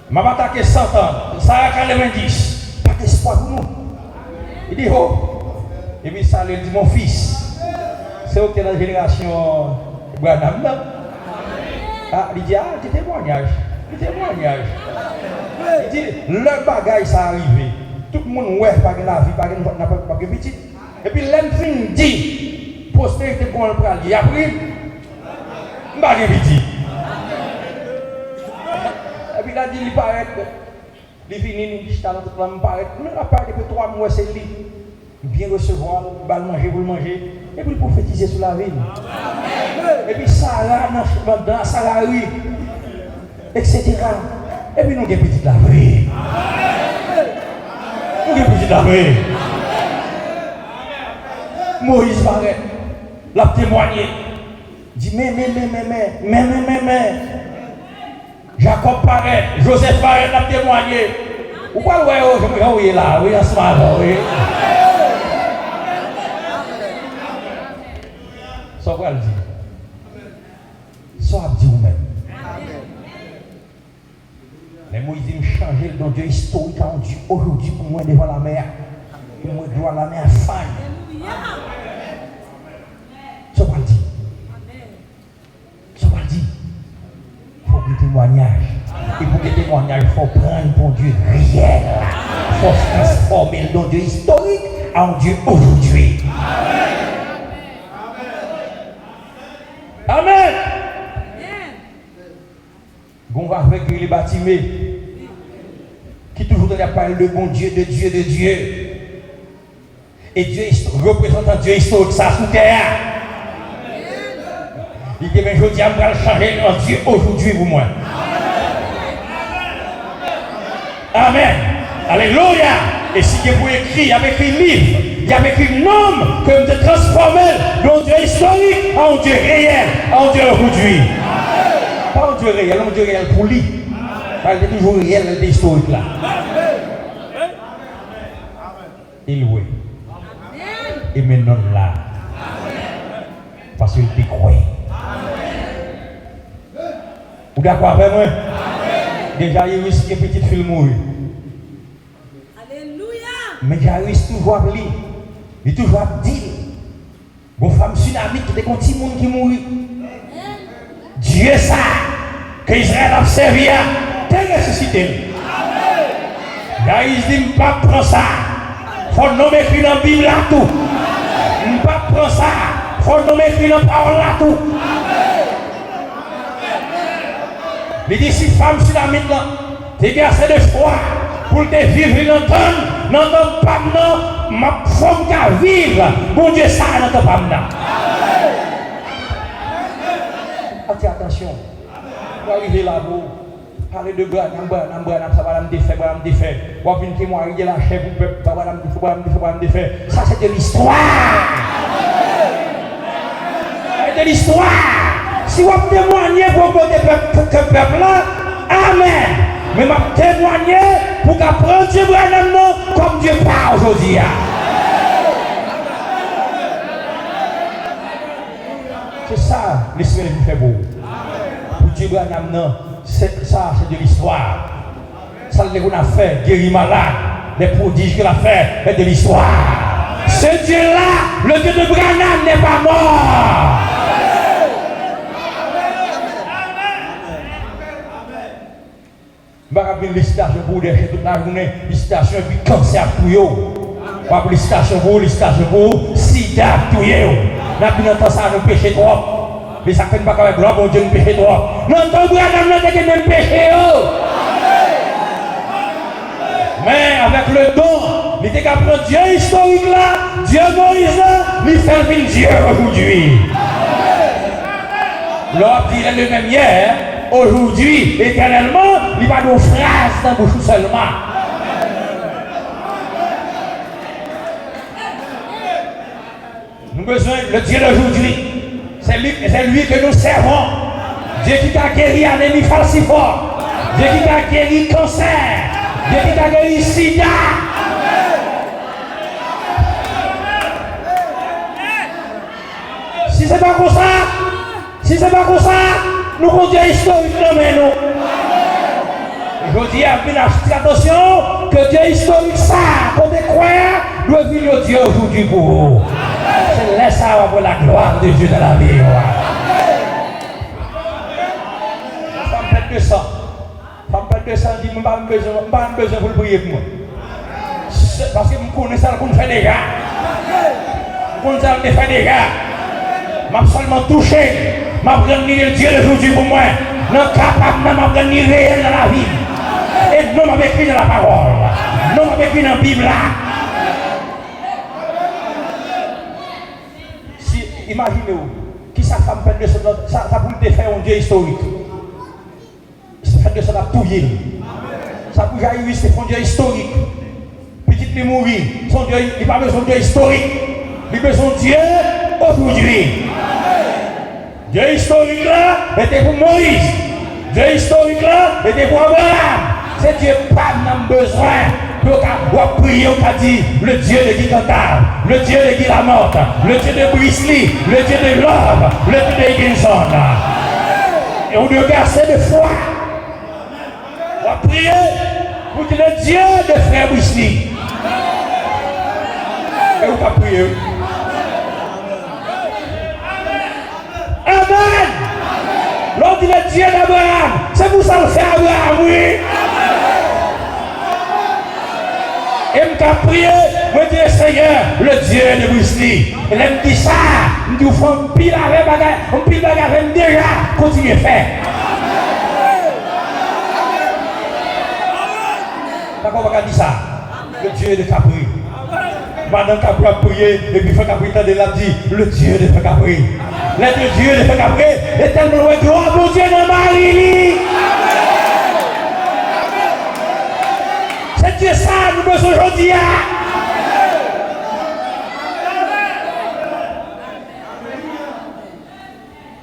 Je vais attaquer 100 ans. Ça a 90. Pas d'espoir pour nous. Il dit, oh. Et puis ça, il dit, mon fils. C'est où que la génération Branham, non? Ah, il dit, ah, c'est témoignage. C'est témoignage. Il dit, le bagage, ça arrivé. Tout le monde, ouais, pas de la vie, pas de petit. Et puis, l'enfant dit, postérité pour le prendre. Il a pris. Pas de petit. Et puis, il a dit, il paraît. Il finit, il paraît. Mais la part depuis 3 mois, c'est lui. Bien recevoir, il va manger, vous le manger. Et puis, il prophétiser sur la ville. Et puis, Sarah, dans Sarah, etc. Et puis nous avons petit la vie. Nous avons petit la vie. Moïse paraît, l'a témoigné. Dit mais. Jacob paraît, Joseph paraît, l'a témoigné. Ou pas ouais, je me là, oui, à ce moment-là, oui. Ça va le dire. Ça va dire vous-même. Mais Moïse me changer le Dieu historique en Dieu aujourd'hui pour moi devant la mer. Pour moi devant la mer fan. Ça va le dire. Ça va le dire. Il faut que témoignage. Et pour que témoignage, il faut prendre pour Dieu réel. Il faut transformer le Dieu historique en Dieu aujourd'hui. Amen. On va avec les bâtiments qui toujours dans la parole de bon Dieu, de Dieu, de Dieu. Et Dieu représente Dieu historique, ça sous terre. Il dit, mais je dis, on va changer en Dieu aujourd'hui pour moi. Amen. Alléluia. Et si vous écrivez, il y avait écrit livre, il y avait écrit nom que de transformer dans Dieu historique en Dieu réel, en Dieu aujourd'hui. Pas un Dieu réel pour lui. Parce qu'il est toujours réel, des historiques là. Il oui. Et maintenant là. Parce qu'il peut croire. Vous d'accord avec moi? Déjà, il risque une petite fille mourir. Alléluia. Mais il risque toujours à lui. Il toujours à dire. Une femme tsunami qui est un petit monde qui mourit. Dieu ça, que Israël a servi à te ressusciter. Il dit, ne pas prendre ça. Il faut nommer écrit dans la Bible là tout. Ne pas prendre ça. Il faut nommer écrit dans la parole là tout. Il dit, si femme tsunami là, tu as assez de foi pour te vivre dans ton pam, ma femme qui vivre. Bon Dieu ça dans ton pam. Attention, pour arriver là-bas, parler de Branham, ça va me défaire. Ou bien témoigner la chèvre, ça va me défaire. Ça, c'est de l'histoire. C'est de l'histoire. Si vous témoignez pour que ce peuple-là, amen. Mais je témoigner pour qu'apprendre Dieu Branham comme Dieu parle aujourd'hui. C'est ça, l'esprit qui fait beau. Pour Dieu Branham, c'est ça, c'est de l'histoire. Ça, ce qu'on a fait, guérir malade, les prodiges qu'il a fait, c'est de l'histoire. Ce Dieu-là, le Dieu de Branham n'est pas mort. Je vais appeler les stations pour déchirer toute la journée, les stations et puis cancer pour eux. Je vais appeler les stations pour sida pour eux. Nous avons ça, nous péché trop. Mais ça fait pas comme gloire, bon Dieu, nous péché trop. Non, ton bras, nous avons même péché. Mais avec le don, il était qu'à prendre Dieu historique là, Dieu Moïse là, il fait venir Dieu aujourd'hui. L'autre dit le même hier, aujourd'hui, éternellement, il va nous phrases dans la bouche seulement. Nous avons besoin de Dieu d'aujourd'hui. C'est lui que nous servons. Dieu qui a guéri l'anémie falciforme. Dieu qui a guéri le cancer. Dieu qui a guéri le sida. Si c'est pas comme ça, nous avons Dieu historique dans nous. Je dis à attention que Dieu historique ça, pour des croyants, doit venir Dieu aujourd'hui pour vous. Je laisse ça pour la gloire de Dieu dans la vie. Femme pète de sang. Femme pète de sang, dit, je n'ai pas besoin pour le prier pour moi. Parce que je connais ça pour me faire des gars. Je connais ça pour me faire des gars. Je suis seulement touché. Je vais Dieu aujourd'hui pour moi. Je suis capable de me réel dans la vie. Et non, je vais écrit dans la parole. Non, je vais écrit dans la Bible. Si, imaginez-vous, qui sa femme fait de ça pour faire un Dieu historique. Ça fait de ça pour pouiller. Ça pour jaillir, c'est un Dieu historique. Petite lui mourir, son Dieu, il n'a pas besoin de Dieu historique. Il a besoin de Dieu aujourd'hui. Dieu historique là était pour Moïse. Dieu historique là était pour Abraham. C'est Dieu pas besoin pour prier, on a dit le Dieu de Guy Cantal, le Dieu de Guy Lamotte, le Dieu de Bruce Lee, le Dieu de Love, le Dieu de Higginson. Et on doit garder de foi. On va prier pour le Dieu de frère Bruce Lee. Et on va prier. Amen. L'on dit le Dieu d'Abraham. C'est pour ça le fait Abraham, oui. Et je vais prier, je dis Seigneur, le Dieu de Bruce Lee. Et là, je dis ça, je dis, il faut un pile avec déjà, continuez à faire. D'accord, on va dire ça. Le Dieu de Capri. Madame Capri a prié, et puis Capri a dit, le Dieu de Capri. Le Dieu de Capri est tellement loin, gloire mon Dieu dans Marie. C'est Dieu ça, nous besoin aujourd'hui.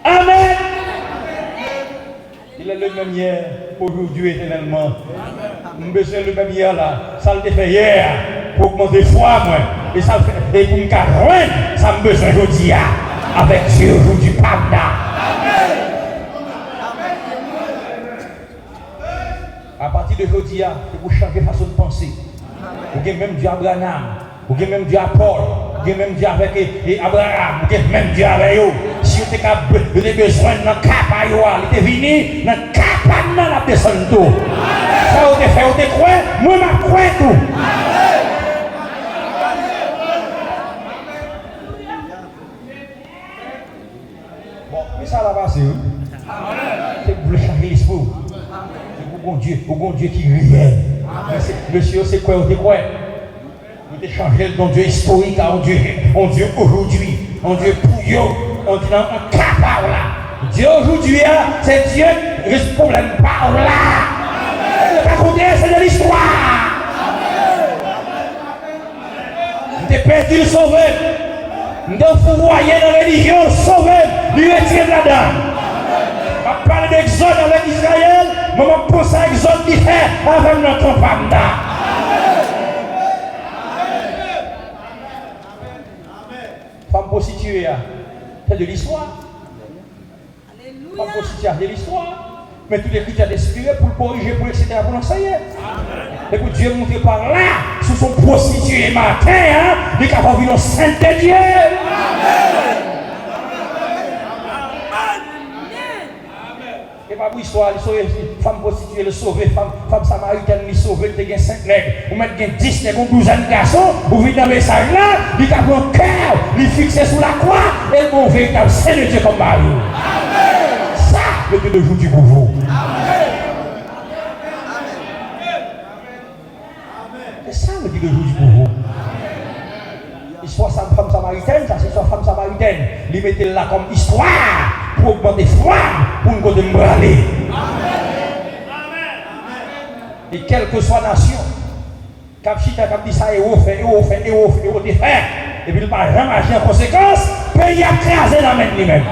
Amen. Il est le même hier, aujourd'hui éternellement. Nous besoin le même hier là. Ça le fait hier pour augmenter foi, moi. Et ça fait, et pour me carrer, ça me besoin aujourd'hui. Avec Dieu aujourd'hui, Pamda. À partir de aujourd'hui, vous changez de façon de penser. Vous avez même Dieu Abraham, vous avez même Dieu à Paul, vous avez même Dieu avec Abraham, vous avez même Dieu avec eux. Si vous avez besoin d'un cap à vous, vous êtes venu dans le cap à la personne tout. Ça vous avez fait, vous avez croire, moi je crois tout. Bon, mais ça va passer. C'est pour le changer l'esprit. Bon Dieu qui riait. Monsieur, c'est quoi? Vous avez changé ton Dieu historique à un Dieu aujourd'hui, un Dieu pouillot, on dit un capable là. Dieu aujourd'hui, c'est Dieu, le problème par là. Le raconter, c'est de l'histoire. Vous avez perdu le sauvé. Vous avez fourvoyé dans la religion, sauvé, lui retire là-dedans. Je parle d'Exode avec Israël, mais je pense à Exode qui fait avec notre Pamda. Femme prostituée, c'est de l'histoire. Femme prostituée, c'est de l'histoire. Mais tous les critères inspirés pour le corriger, pour etc., pour l'enseigner. Et pour Dieu monter par là, sous son prostitué matin, il est capable de vivre au sein de Dieu. pas pour histoire, il sauve femme prostituée, le sauver, femme samaritaine, il sauve, il y a 5 nègres, ou mettre 10 nègres, ou 12 garçons, ou vient dans le message là, il a un cœur, il fixé sous la croix, et bon véritable Saint de Dieu comme mari. Ça, le Dieu de jour du pour vous. C'est ça le Dieu de jour du pour vous. Histoire de femme samaritaine, ça c'est soit femme samaritaine. Il mettait là comme histoire pour augmenter foi, pour nous côté braler. Et quelle que soit la nation, cap chita cap dit ça et on fait, et puis il ne va jamais agir en conséquence, pays a crasé dans la main lui-même.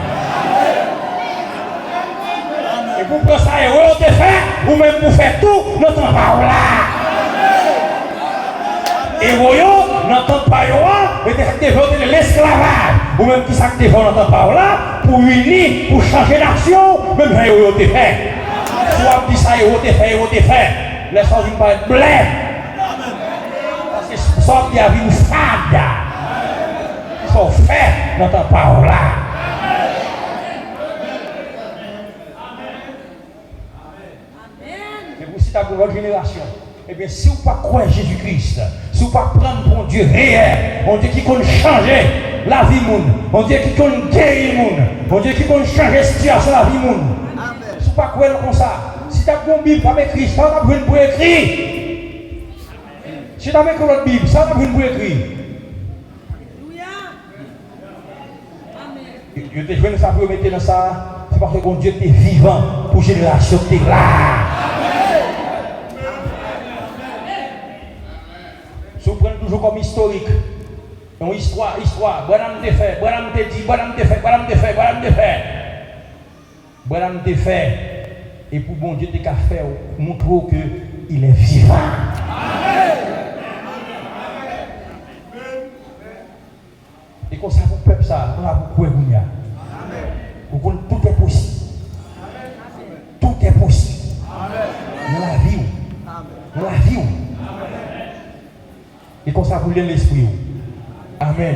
Et pour que ça et on fait, ou même pour faire tout, notre parole là. Et voyons, n'entend pas mais de l'esclavage, ou même qui s'active n'entend pas là, pour unir, pour changer d'action, même si vous avez fait. Soit dit ça, vous avez fait, les choses ne vont pas être blêmes. Parce que soit il y a une fade, ils sont faits, n'entend pas là. Et vous, si tu as une votre génération, eh bien, si vous ne pas croire Jésus-Christ, si vous ne pas prendre pour Dieu réel, mon Dieu qui peut changer la vie monde, mon Dieu qui peut guérir monde, mon Dieu qui peut changer la situation de la vie monde. Si vous ne pas croire comme ça, si tu as une Bible, tu as écrit, ça tu as besoin pour écrire. Si tu as écrit notre Bible, ça tu as besoin pour écrire. Je te joins ça pour mettre dans ça, c'est parce que mon Dieu est vivant pour génération qui est là. Si vous prenez toujours comme historique, une histoire, Branham te fait, Branham te dit, Branham te fait, et pour bon Dieu te faire, montre qu'il est vivant. Et comme ça, vous peuple ça, on a beaucoup de monde. Tout est possible. Tout est possible. Dans la vie. Dans la vie. Et comme ça, vous voulez l'esprit. Amen.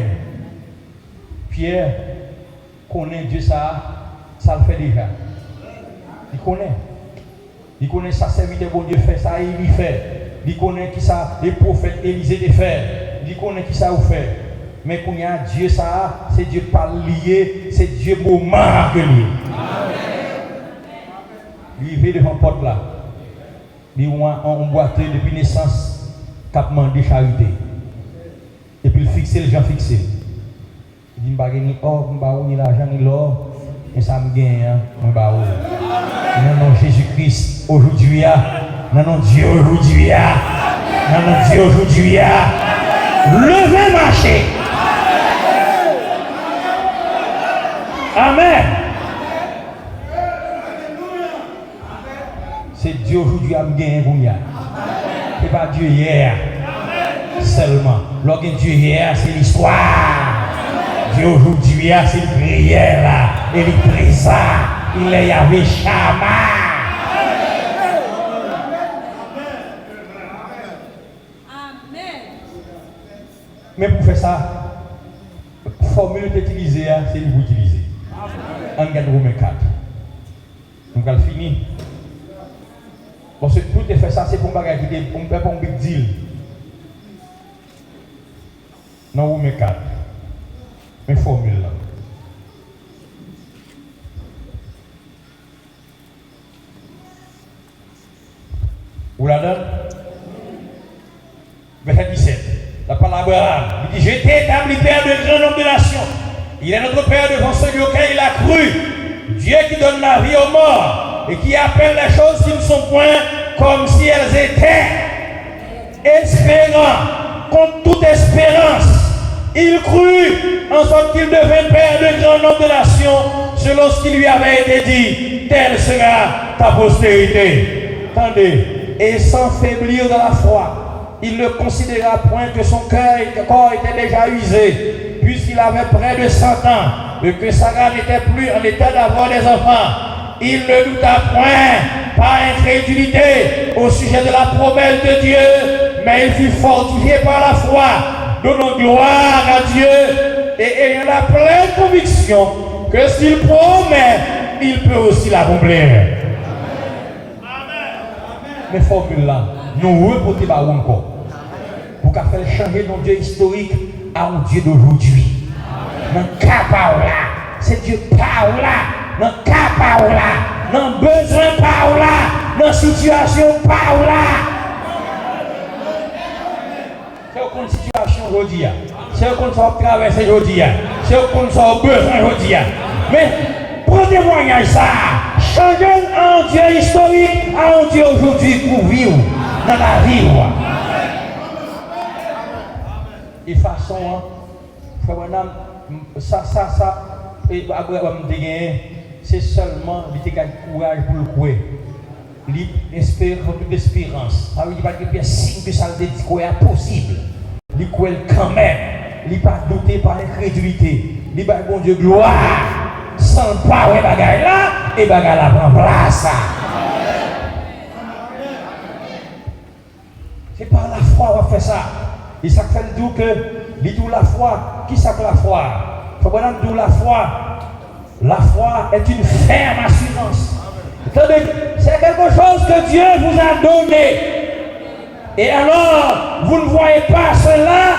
Pierre connaît Dieu, ça le fait déjà. Il connaît. Il connaît ça, serviteur bon Dieu fait, ça il fait. Il connaît qui ça, les prophètes Élisée de faire. Il connaît qui ça vous fait. Mais quand il y a Dieu, ça, c'est Dieu pas lié, c'est Dieu moment que lui. Il vit devant la porte là. Il a emboîté depuis naissance, cap mandé charité. Et puis il fixe les gens fixés. Il dit, je ne vais pas ni l'argent ni l'or, mais ça me gagne, je vais non, Jésus-Christ, aujourd'hui, non, Dieu, aujourd'hui, non, Dieu, aujourd'hui, levez marcher. Amen. C'est Dieu aujourd'hui à me gagner. Ce n'est pas Dieu hier. Seulement. Lorsque Dieu hier, c'est l'histoire. Dieu aujourd'hui, c'est le prière. Et le présent. Il est Yahvé Shama. Amen. Mais pour faire ça, la formule d'utiliser, c'est vous utiliser. On regarde Romains 4. Donc, elle finit. Parce que tout est fait ça, c'est pour un peu un big deal. Non, Romains 4. Mais formule là. Vous la donne? Verset 17. La parole d'Abraham. Il dit, je t'ai établi père de grand nombre de nations. Il est notre Père devant celui auquel il a cru. Dieu qui donne la vie aux morts et qui appelle les choses qui ne sont point comme si elles étaient. Espérant, contre toute espérance, il crut en sorte qu'il devint Père de grand nombre de nations selon ce qui lui avait été dit. Telle sera ta postérité. Attendez, et sans faiblir dans la foi, il ne considéra point que son corps était déjà usé, puisqu'il avait près de 100 ans, et que Sarah n'était plus en état d'avoir des enfants. Il ne douta point, par incrédulité, au sujet de la promesse de Dieu, mais il fut fortifié par la foi, donnant gloire à Dieu, et ayant la pleine conviction que s'il promet, il peut aussi l'accomplir. mais formule là, nous reporter par encore. Pour qu'à faire changer notre Dieu historique à un Dieu d'aujourd'hui. Dans le cas par là, c'est Dieu par là, dans le cas par là, dans le besoin par là, dans la situation par là. C'est une situation aujourd'hui, c'est qu'on s'en traverse aujourd'hui, c'est qu'on s'en besoin aujourd'hui. Mais pour témoignage ça, changer un Dieu historique à un Dieu aujourd'hui pour vivre dans la vie. Et façon, frère Madame, ça, et c'est seulement il y a courage pour le croire. L'espérance, toute espérance. Ça veut dire qu'il y a signe que ça le dit qu'il est possible. Il croit quand même. Il n'est pas douté par l'incrédulité. Il dit bon Dieu gloire. Sans pas ouais bagaille là, et bagaille là prend place. C'est par la foi qu'on va faire ça. Et ça fait le doux que, dit la foi, qui ça que la foi? Il faut bien dire la foi. La foi est une ferme assurance. C'est quelque chose que Dieu vous a donné. Et alors, vous ne voyez pas cela,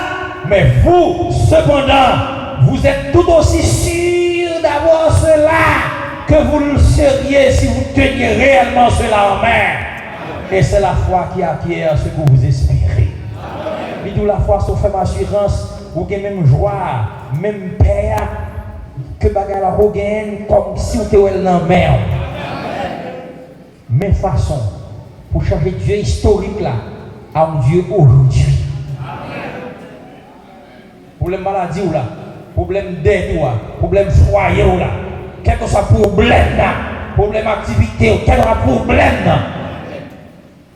mais vous, cependant, vous êtes tout aussi sûr d'avoir cela que vous le seriez si vous teniez réellement cela en main. Et c'est la foi qui acquiert ce que vous espérez. Et d'où la foi, sauf ferme assurance, vous avez même joie, même paix, que bagarre la regagne comme si vous étiez dans la mer. Même façon pour changer Dieu historique là à un Dieu aujourd'hui. Problème maladie ou là, problème d'aide ou là, problème foyer ou là, quel que soit problème là, problème activité ou quel que soit problème là,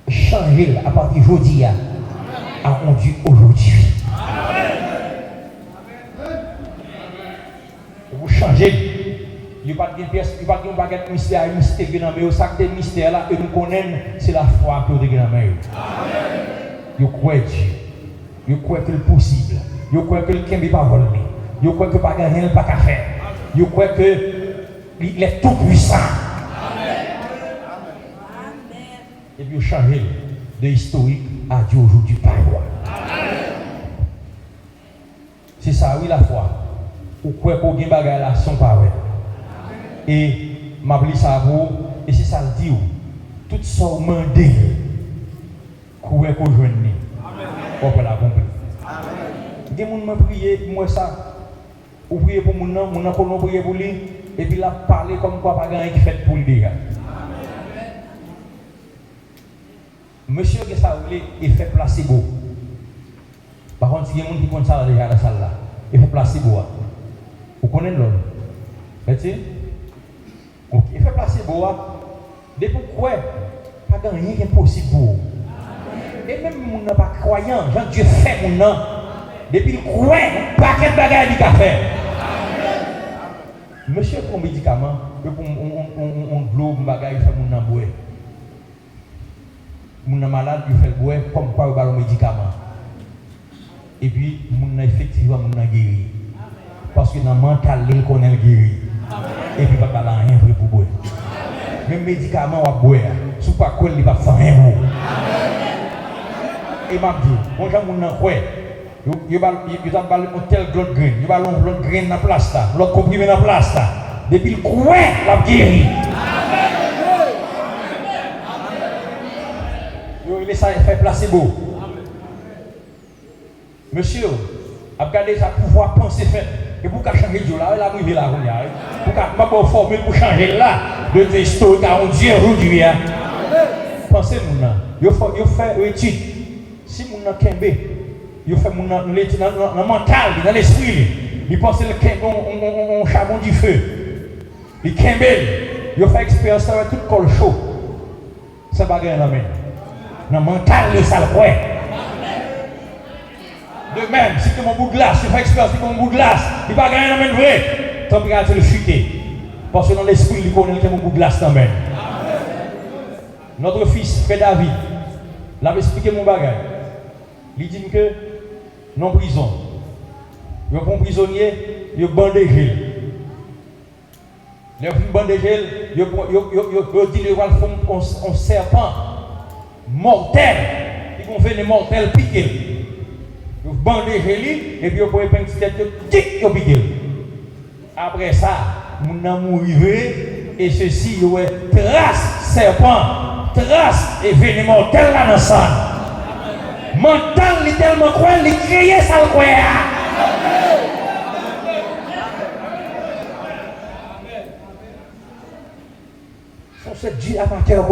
changer à partir d'aujourd'hui à un Dieu aujourd'hui. Vous changez. Il n'y a pas de pièce, il n'y a pas de baguette mystère, mystère qui est dans le mystère. Ce mystère là que nous connaissons, c'est la foi que vous avez dans le mystère. Vous croyez Dieu. Vous croyez que c'est possible. Vous croyez que le Kembe n'est pas volé. Vous croyez que le bagage n'est pas qu'à faire. Vous croyez qu'il est tout puissant. Et puis vous changez de historique à Dieu aujourd'hui par loi. C'est ça, oui, la foi. Vous croyez que les bagages là sont pas vrais. Et m'appelle ça à vous, et c'est ça le dit, tout ça vous demandez, courir qu'on joigne, pour la compris. Des gens m'ont prié, moi ça, vous priez pour mon nom, mon nom prié pour lui, et puis là parler comme quoi pas rien qui fait pour lui. Monsieur que ça voulait, il fait placebo. Par contre, si il y a des gens qui font ça déjà dans la salle là, il fait placebo. Vous connaissez l'homme? Merci. Donc, il fait placebo, mais pourquoi pas rien qui est possible pour vous. Et même si vous n'êtes pas croyant, Jean Dieu fait mon nom. Depuis le croit, pas quel bagage il a fait. Monsieur, pour un médicament, on globe, un bagage, il fait mon nom boire. Mon malade, il fait boire comme quoi il a un médicament. Et puis, mon effectivement, mon guéri. Parce que dans le mental, il connaît le guéri. Et puis, il ne va pas rien pour boire. Même médicament, on va boire. Si pas quoi, il va faire rien pour. Et m'a dit, bon, j'ai mon nom, il va un tel l'autre grain, il va l'autre grain dans la place, l'autre comprimé dans la place. Depuis le coin, la guéri. Il laisse ça faire placebo. Monsieur, regardez ça pouvoir penser fait. Et pour qu'à changer Dieu là, il a arrivé là, pour qu'à ma bonne formule pour changer là, de Dieu historique à un Dieu aujourd'hui. Pensez mon nom, il fait une étude. Si mon nom Kembe, il fait mon nom dans le mental, dans l'esprit, il pense que le Kembe on charbon du feu. Il Kembe, il fait expérience avec tout le col chaud. Ça va gagner la main. Dans le mental, ça le croit. De même, si tu as mon bout de glace, tu fais expérience avec mon bout de glace, il va gagner la main vrai. Tu vas le chuter. Parce que dans l'esprit, il connaît mon bout de glace dans la main. Notre fils, frère David, l'avait expliqué mon bagage. Il dit que non prison. Il y a un prisonnier, il y a un bandégé. Il y a un bandégé, il dit qu'il va faire un serpent mortels. Ils vont faire des mortels piqués. Vous bandez lui et puis vous pouvez prendre une tête tic au piqué. Après ça, mon amour arrivé et ceci, il y a trace serpent, trace et venez mortel là dans le sang. Mental, il tellement quoi, il crée ça le quoi. C'est Dieu amateur.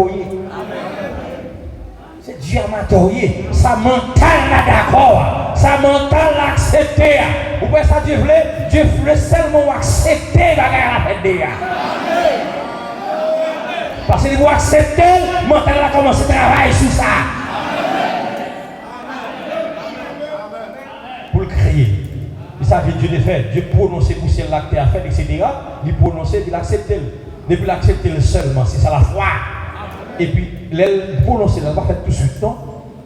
C'est Dieu amateur. Ça mental là d'accord. Ça mental là accepté. Vous voyez ça Dieu voulait? Dieu voulait seulement accepter la fête de parce que vous acceptez, mental là commence à travailler sur ça. Pour le créer. C'est ça que Dieu a fait. Dieu prononce pour celle là que tu as fait, etc. Il prononce et il accepte. Depuis l'accepter seulement, c'est ça la foi. Et puis, le prononcer, elle va faire tout de suite, non?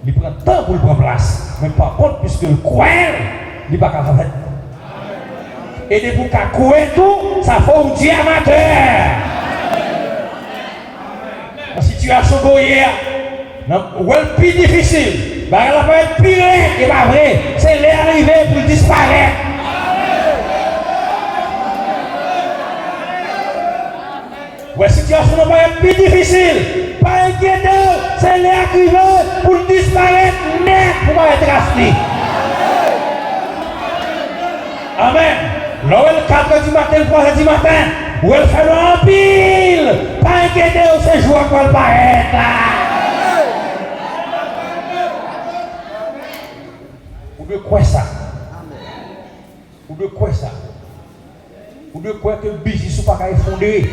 Il prend temps pour le prendre place. Mais par contre, puisque le croire, il n'est pas capable de faire. Et depuis qu'à croire tout, ça fait un diamateur. La situation goyère, ou elle plus difficile, elle va être pire et pas vrai. C'est l'arrivée pour disparaître. La situation va être plus difficile. Pas inquiéter, c'est l'arrivée pour disparaître net pour être racheté. Amen. Là, le 4h du matin, le 3h du matin, où elle fait en pile. Pas inquiéter, c'est jour qu'on va être là. Ou de quoi ça? Ou de quoi ça? Ou de quoi que le business n'est pas effondré?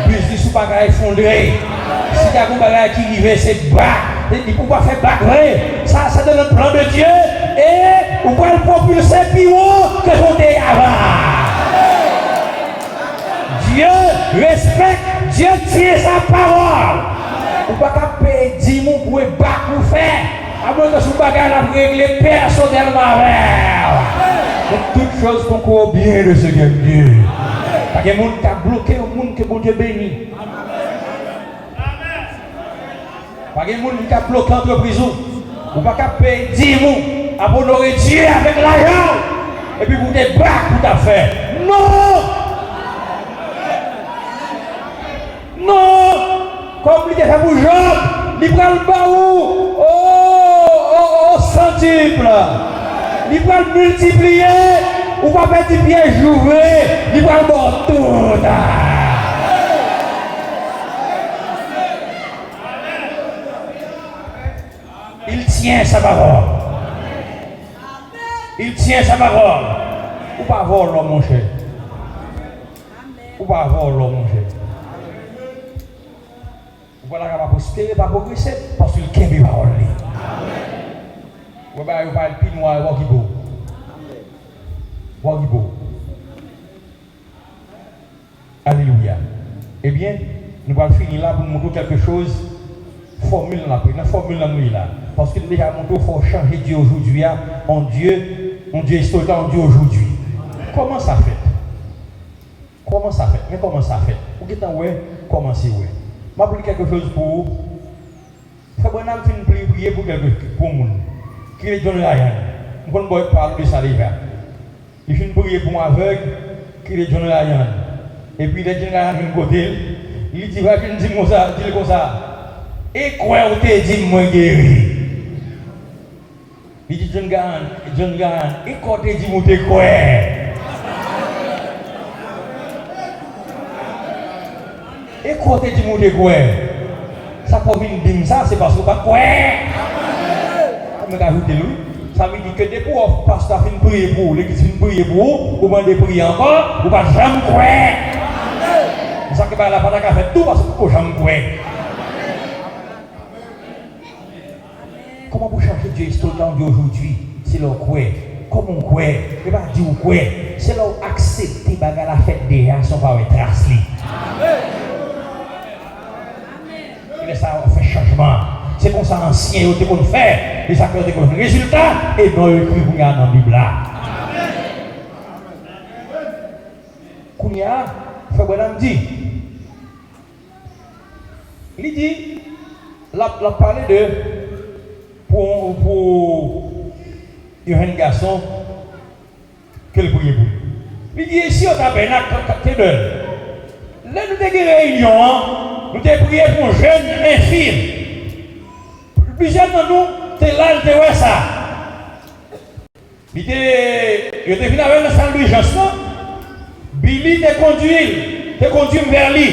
Le business n'est pas effondré. Si il y a un bagage qui arrive, c'est bas. Il ne peut pas faire bas. Ça donne le plan de Dieu. Et on va le propulser plus haut que qu'on était avant. Dieu respecte, Dieu tient sa parole. On ne peut pas payer 10 000 pour un bac pour faire. À moins que ce bagage a réglé personnellement avec. Toutes choses concourent bien de ce que Dieu. Parce que les gens qui ont bloqué le monde que bon Dieu bénit. Parce que les gens qui ont bloqué l'entreprise. On ne peut pas payer 10 000 à honorer Dieu avec l'argent. Et puis vous êtes bac pour ta faire. Non! Non! Comme il était fait pour Job, il prend le baou au centuple. Il va le multiplier, ou va mettre des pieds joués, il va le voir tout. Il tient sa parole. Il tient sa parole. Ou pas avoir l'homme, mon cher. Ou pas avoir l'homme, mon cher. Voilà, il va prospérer, pas progresser, parce qu'il tient les paroles. Vous allez parler de Pinois et Wagibo. Wagibo. Alléluia. Eh bien, nous allons finir là pour nous montrer quelque chose. Formule là, la formule là. Parce que déjà, il faut changer Dieu aujourd'hui en Dieu historique, en Dieu aujourd'hui. Comment ça fait? Comment ça fait? Mais comment ça fait? Vous êtes en ouais, comment c'est ouais? Je vais vous dire quelque chose pour vous. Frère Branham fait prier pour le monde. Qui est John Ryan? Je vais parler de ça déjà. Il fait prier pour un aveugle. Qui est John Ryan? Et puis, les John Ryan de côté, il dit, va venir dire ça, dis-le comme ça. Et quoi, vous te dit, moi guéri? Il dit, John Ryan, et quoi, tu dit, moi te quoi? Et quoi, tu dis, moi te quoi? Ça peut venir dire ça, c'est parce que pas quoi? Ça veut dire que des fois, le pasteur fait prier pour vous, l'église fait prier pour vous, vous demandez de prier encore, vous ne pouvez jamais croire. C'est ça que la pataka a fait tout parce que vous ne pouvez jamais croire. Comment vous cherchez Dieu historique aujourd'hui? C'est leur croire. Comment on croit? Je ne vais pas dire vous croire. C'est leur accepter que la fête déjà sans pas être trace. Et ça fait changement. C'est comme ça ancien, vous devez faire, et ça peut être un résultat, et non écrit pour dans la Bible. Kounia, Frère Branham dit, il dit, la parler de pour un jeune garçon que le prier pour lui. Il dit ici au tabernacle, là nous avons une réunion, nous avons prié pour un jeune infirme. Plusieurs de nous, c'est là, il était ça. Il était venu avec le salle d'urgence. Billy te conduit vers lui.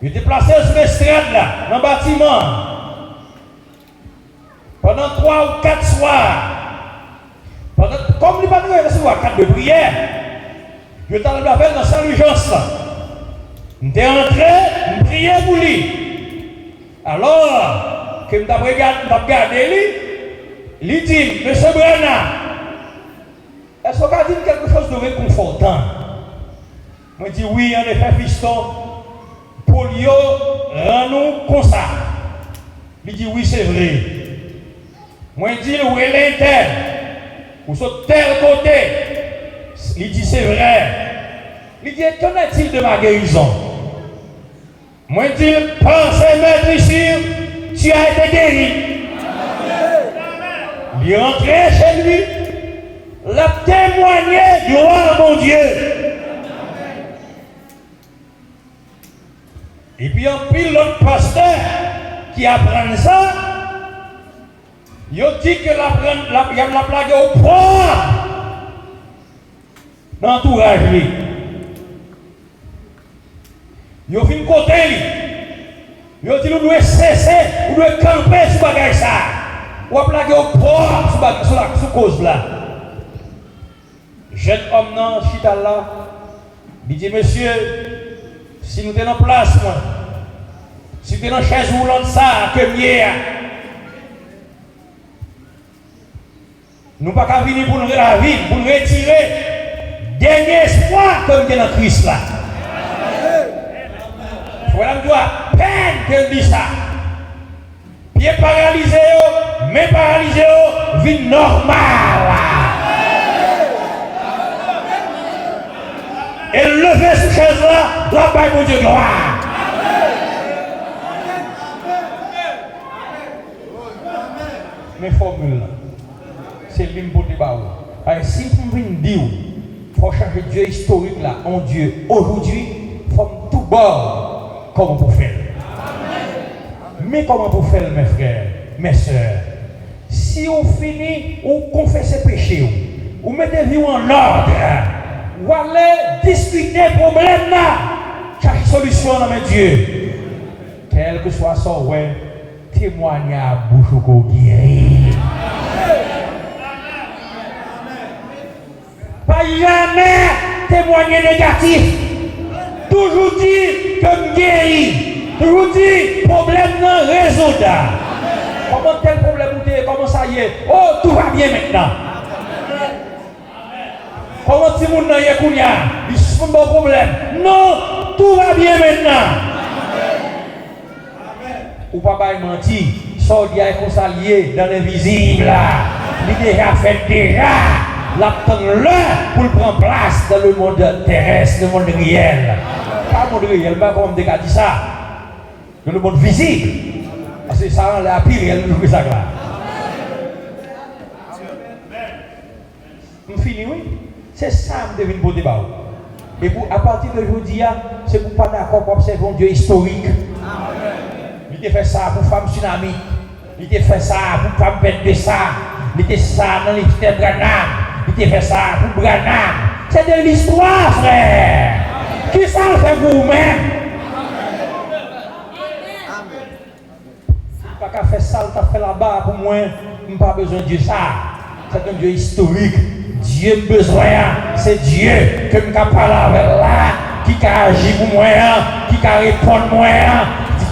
Il était placé sur l'estrade là, dans le bâtiment. Pendant 3 ou 4 soirs. Comme il n'a pas recevoir 4 de prière, je suis allé faire dans la salle d'urgence là. Je suis entré, je priais pour lui. Alors, que je regardé lui, il dit, Monsieur Branham, est-ce qu'on a dit quelque chose de réconfortant? Moi, je dis oui, en effet, fiston, polio rend nous comme ça. Il dit oui, c'est vrai. Moi, je dis oui, l'inter, ou sur tel côté. Il dit c'est vrai. Il dit, qu'en est-il de ma guérison? Moi, je dis, pensez, maître ici, tu as été guéri. Il est rentré chez lui, il a témoigné, gloire à mon Dieu. Et puis en pile l'autre pasteur qui apprend ça, il dit que la plague au poids dans l'entourage. Il a fait une côté. Il a dit nous devons cesser, nous devons camper sur bagage ça. Ou a plagué au poids sur cause là. Jeune homme dans chita là, il dit monsieur, si nous sommes en place, moi, si nous sommes dans chaise roulante ça, que mieux, nous ne pouvons pas venir pour nous retirer dernier espoir comme nous dans Christ là. Voilà, nous doit peine qu'elle dit ça. Pied paralysé, mais paralysé, vie normale. Et lever cette chaise là, la paix pour Dieu gloire. Mes formules là, c'est l'hymne pour débat. Si vous venez dire, il faut changer Dieu historique là, en Dieu aujourd'hui, il faut tout bord, comment vous faire. Mais comment vous faire, mes frères, mes soeurs? Si vous finissez, vous confessez péché, vous mettez vie en ordre, vous allez discuter problème là, chercher solution dans mes Dieu. Quel que soit son ouais, témoignez à bouche au guéri. Pas jamais témoigner négatif. Toujours dire que guéri. Toujours dire problème non résoudre. Comment tel problème vous avez, comment ça y est? Oh, tout va bien maintenant. Comment si vous n'avez pas il se fait un problème. Non, tout va bien maintenant. Ou pas mentir, soldat est consalié dans l'invisible. Il est déjà fait déjà. L'attend là pour prendre place dans le monde terrestre, le monde réel. Pas le monde réel, mais comme on a dit ça. Dans le monde visible. Parce que ça rend la pire réel, nous ça là. On finit, oui. C'est ça que devine pour débat. Et pour, à partir d'aujourd'hui, c'est pour pas d'accord pour observer un Dieu historique. Il a fait ça pour femme tsunami. Il a fait ça pour femme bête de ça. Il a fait ça dans les petits Branham. Il a fait ça pour Branham. C'est de l'histoire, frère. Qui ça le fait pour vous-même? Pas qu'à faire ça, tu as fait là-bas pour moi. Je n'ai pas besoin de Dieu ça. C'est un Dieu historique. Dieu a besoin. C'est Dieu que je parle avec là. Qui a agi pour moi, qui a répondu pour moi,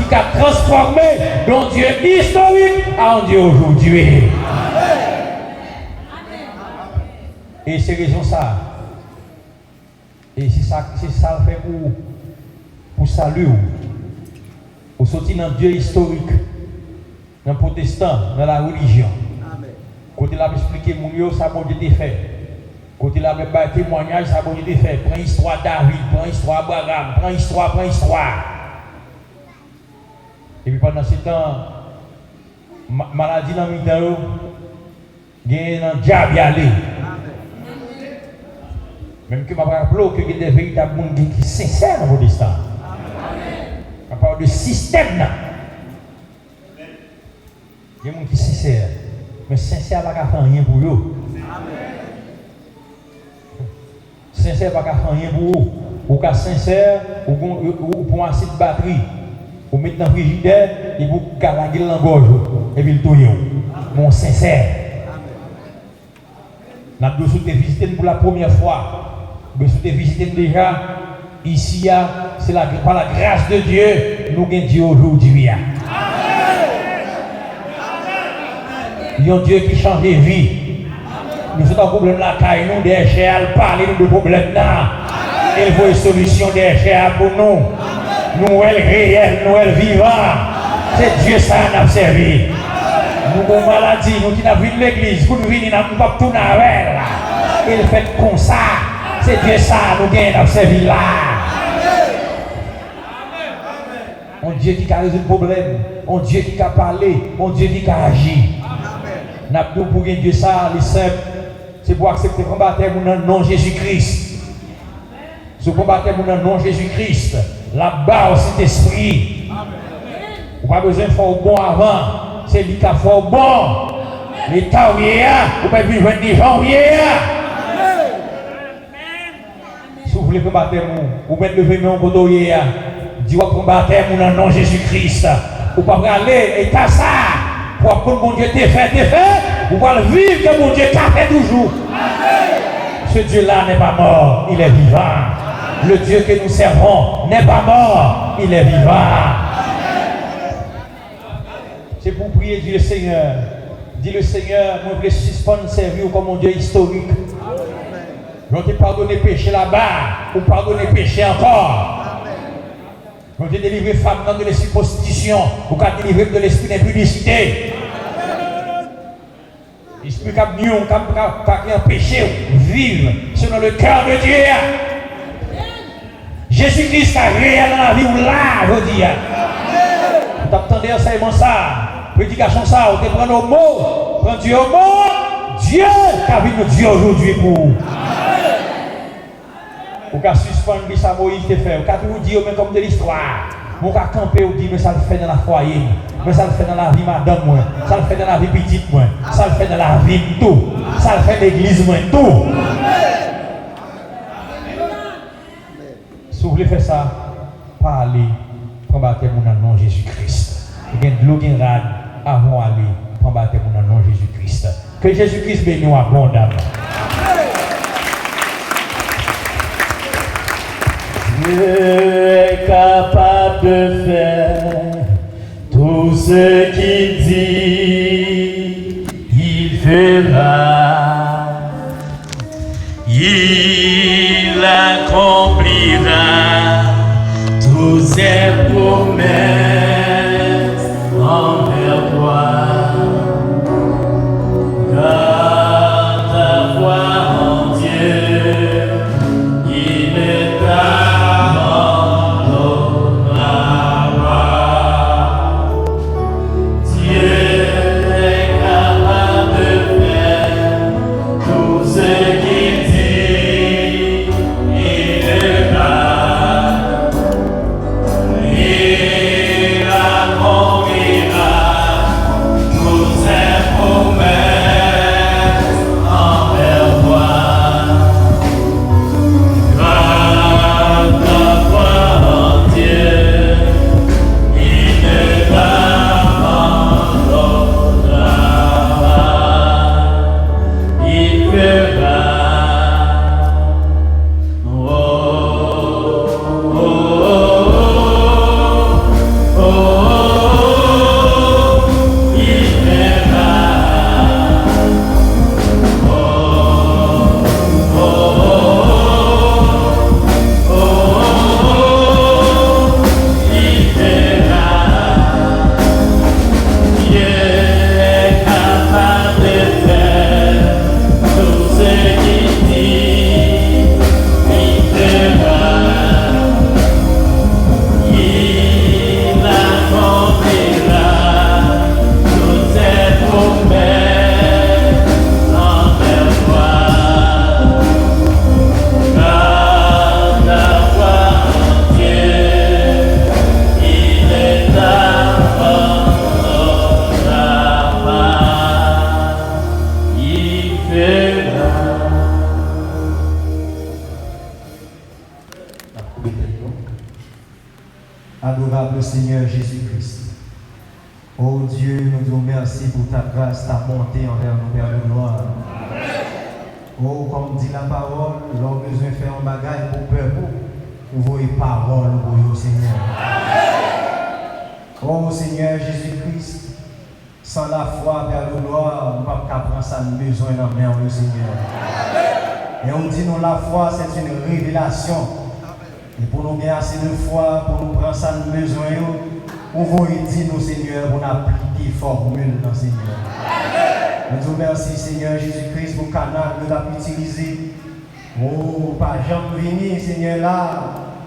qui a transformé d'un Dieu historique en Dieu aujourd'hui. Et c'est raison ça. Et c'est ça le fait pour saluer. Pour sortir dans Dieu historique, dans le protestant, dans la religion. Quand il a expliqué mon Dieu, ça a été fait. Quand il a fait témoignage, ça a été fait. Prends l'histoire David, prends l'histoire Abraham, prends l'histoire. Et puis pendant ce temps, maladie dans le milieu, il y a un diable y aller. Même que je me rappelle qu'il y a des véritables gens qui sont sincères dans vos destins. On parle de système. Il y a des gens qui sont sincères. Mais sincère, pas faire rien pour eux. Sincère, pas faire rien pour eux. Ou qu'à sincère, ou pour un acide batterie. Ou mettre dans le frigidaire, et vous galaguer dans la gorge. Et puis le tourner. Mon sincère. Nous avons visité pour la première fois. Nous avons visité déjà. Ici, c'est par la grâce de Dieu, nous avons Dieu aujourd'hui. Il y a un Dieu qui change de vie. Nous avons un problème là, nous des chers, parler de problème là. Il faut une solution des chers pour nous. Noël réel, Noël vivant. C'est Dieu ça nous a servi. Nous avons maladie, nous qui avons vu l'église, pour nous venir, nous ne pouvons pas tourner avec là. Il fait comme ça. C'est Dieu ça nous gagne dans servi là. Un Dieu qui a résolu le problème, un Dieu qui a parlé, un Dieu qui a agi. Nous avons pour gagner Dieu ça, les simples, c'est pour accepter le combattre pour le nom de Jésus-Christ. Ce combattre pour le nom de Jésus-Christ, là-bas, c'est esprit. Vous n'avez pas besoin de faire bon avant, c'est lui qui a fait bon. L'État, vous n'avez pas besoin de janvier. Si vous voulez combattre, vous mettez le vénement au côté. Dieu va combattre dans le nom de Jésus-Christ. Vous ne pouvez pas aller et ça. Pour que mon Dieu t'ait fait. Vous pouvez vivre que mon Dieu t'a fait toujours. Ce Dieu-là n'est pas mort, il est vivant. Le Dieu que nous servons n'est pas mort, il est vivant. C'est pour prier, dit le Seigneur. Dis le Seigneur, moi je veux suspendre servir comme mon Dieu historique. Je t'ai pardonné péché là-bas, ou pardonné péché encore. Je t'ai délivré femme dans de l'esprit prostitution, ou qu'à délivrer de l'esprit d'impudicité. L'esprit qui a mieux, qui a péché, vivre selon le cœur de Dieu. Jésus-Christ a réel dans la vie ou là, je dis. Vous attendez enseignement ça, prédication ça, vous prenez au mot, prends Dieu au mot, Dieu qui a vu nous Dieu aujourd'hui pour vous. Vous pouvez suspendre ça, Moïse te fait. Vous pouvez toujours dire, mais comme de l'histoire. Vous pouvez camper ou dire, mais ça le fait dans la foyer. Mais ça le fait dans la vie, madame, moi. Ça le fait dans la vie petite, moi. Ça le fait dans la vie, tout. Ça le fait dans l'église, moi, tout. Si vous voulez faire ça, parlez, combattez-vous dans le nom de Jésus-Christ. Il y a de l'eau qui rade avant d'aller, combattez-vous dans le nom de Jésus-Christ. Que Jésus-Christ bénisse abondamment. Dieu est capable de faire tout ce qu'il dit, il fera, il accomplira tous ses promesses envers toi. Garde ta foi en Dieu, il ne t'a adorable Seigneur Jésus-Christ. Oh Dieu, nous te remercions pour ta grâce, ta bonté envers nous, Père de gloire. Oh, comme dit la parole, l'on a besoin de faire un bagage pour peuple, pour vos paroles pour vous, Seigneur. Oh Seigneur Jésus-Christ, sans la foi, Père de gloire, on ne peut pas prendre ça besoin dans la main, Seigneur. Et on dit nous la foi, c'est une révélation. Et pour nous gagner assez de foi, pour nous prendre ça besoin, on va dire nous, Seigneur, pour nous appliquer formule dans Seigneur. Nous te remercions, Seigneur Jésus-Christ, pour le canal que nous avons utilisé. Oh, pas jamais venir, Seigneur, là,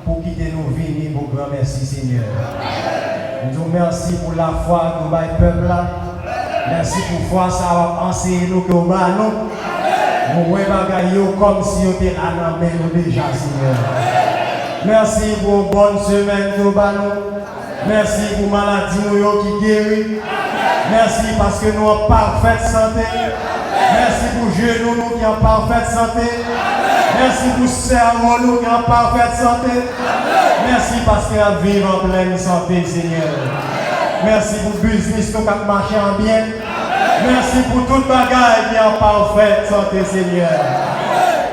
pour quitter nos vies, pour grand merci, Seigneur. Nous te remercions pour la foi que nous avons peuple là. Merci pour foi, ça va enseigner nous que nous avons. Nous voyons comme si nous étions là dans la main déjà, Seigneur. Merci pour une bonne semaine que nous avons. Merci pour la maladie qui guérit. Merci parce que nous sommes en parfaite santé. Merci pour genoux qui sont en parfaite santé. Merci pour cerveau nous qui sont en parfaite santé. Merci parce que nous vivons en pleine santé, Seigneur. Merci pour le business qui marche en bien. Merci pour toute bagaille qui est en parfaite santé, Seigneur.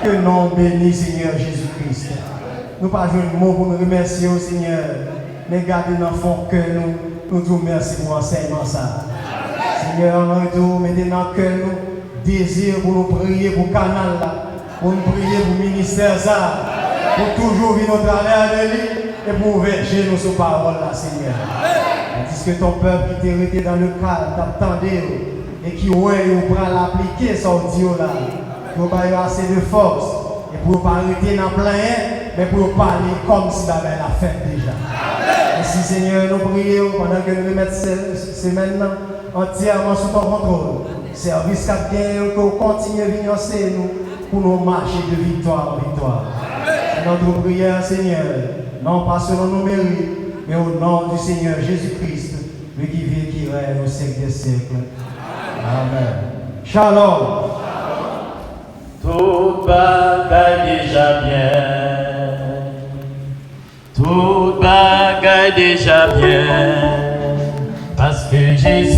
Que nous bénis, Seigneur Jésus-Christ. Nous pas jouer de mots pour nous remercier, Seigneur. Mais gardez dans le fond que nous te remercions pour l'enseignement ça. Seigneur, nous mettez dans le cœur nous désir pour nous prier pour le canal là, pour nous prier pour le ministère ça, pour toujours vivre notre travers de lui et pour verger nos paroles là, Seigneur. Tandis que ton peuple qui t'est resté dans le cadre, t'attendait et qui ouais, il va l'appliquer ça au Dieu là, pour avoir assez de force et pour ne pas arrêter dans plein, mais pour parler comme si la fête déjà. Merci Seigneur, nous prions pendant que nous mettons cette semaine entièrement sous ton contrôle. Service qu'a gagné, que nous continuons à venir nous pour nous marcher de victoire en victoire. C'est notre prière, Seigneur, non pas selon nos mérites, mais au nom du Seigneur Jésus-Christ, lui qui vit et qui règne au siècle des siècles. Amen. Shalom. Tout bagaille déjà bien. Tout bagaille déjà bien. Parce que Jésus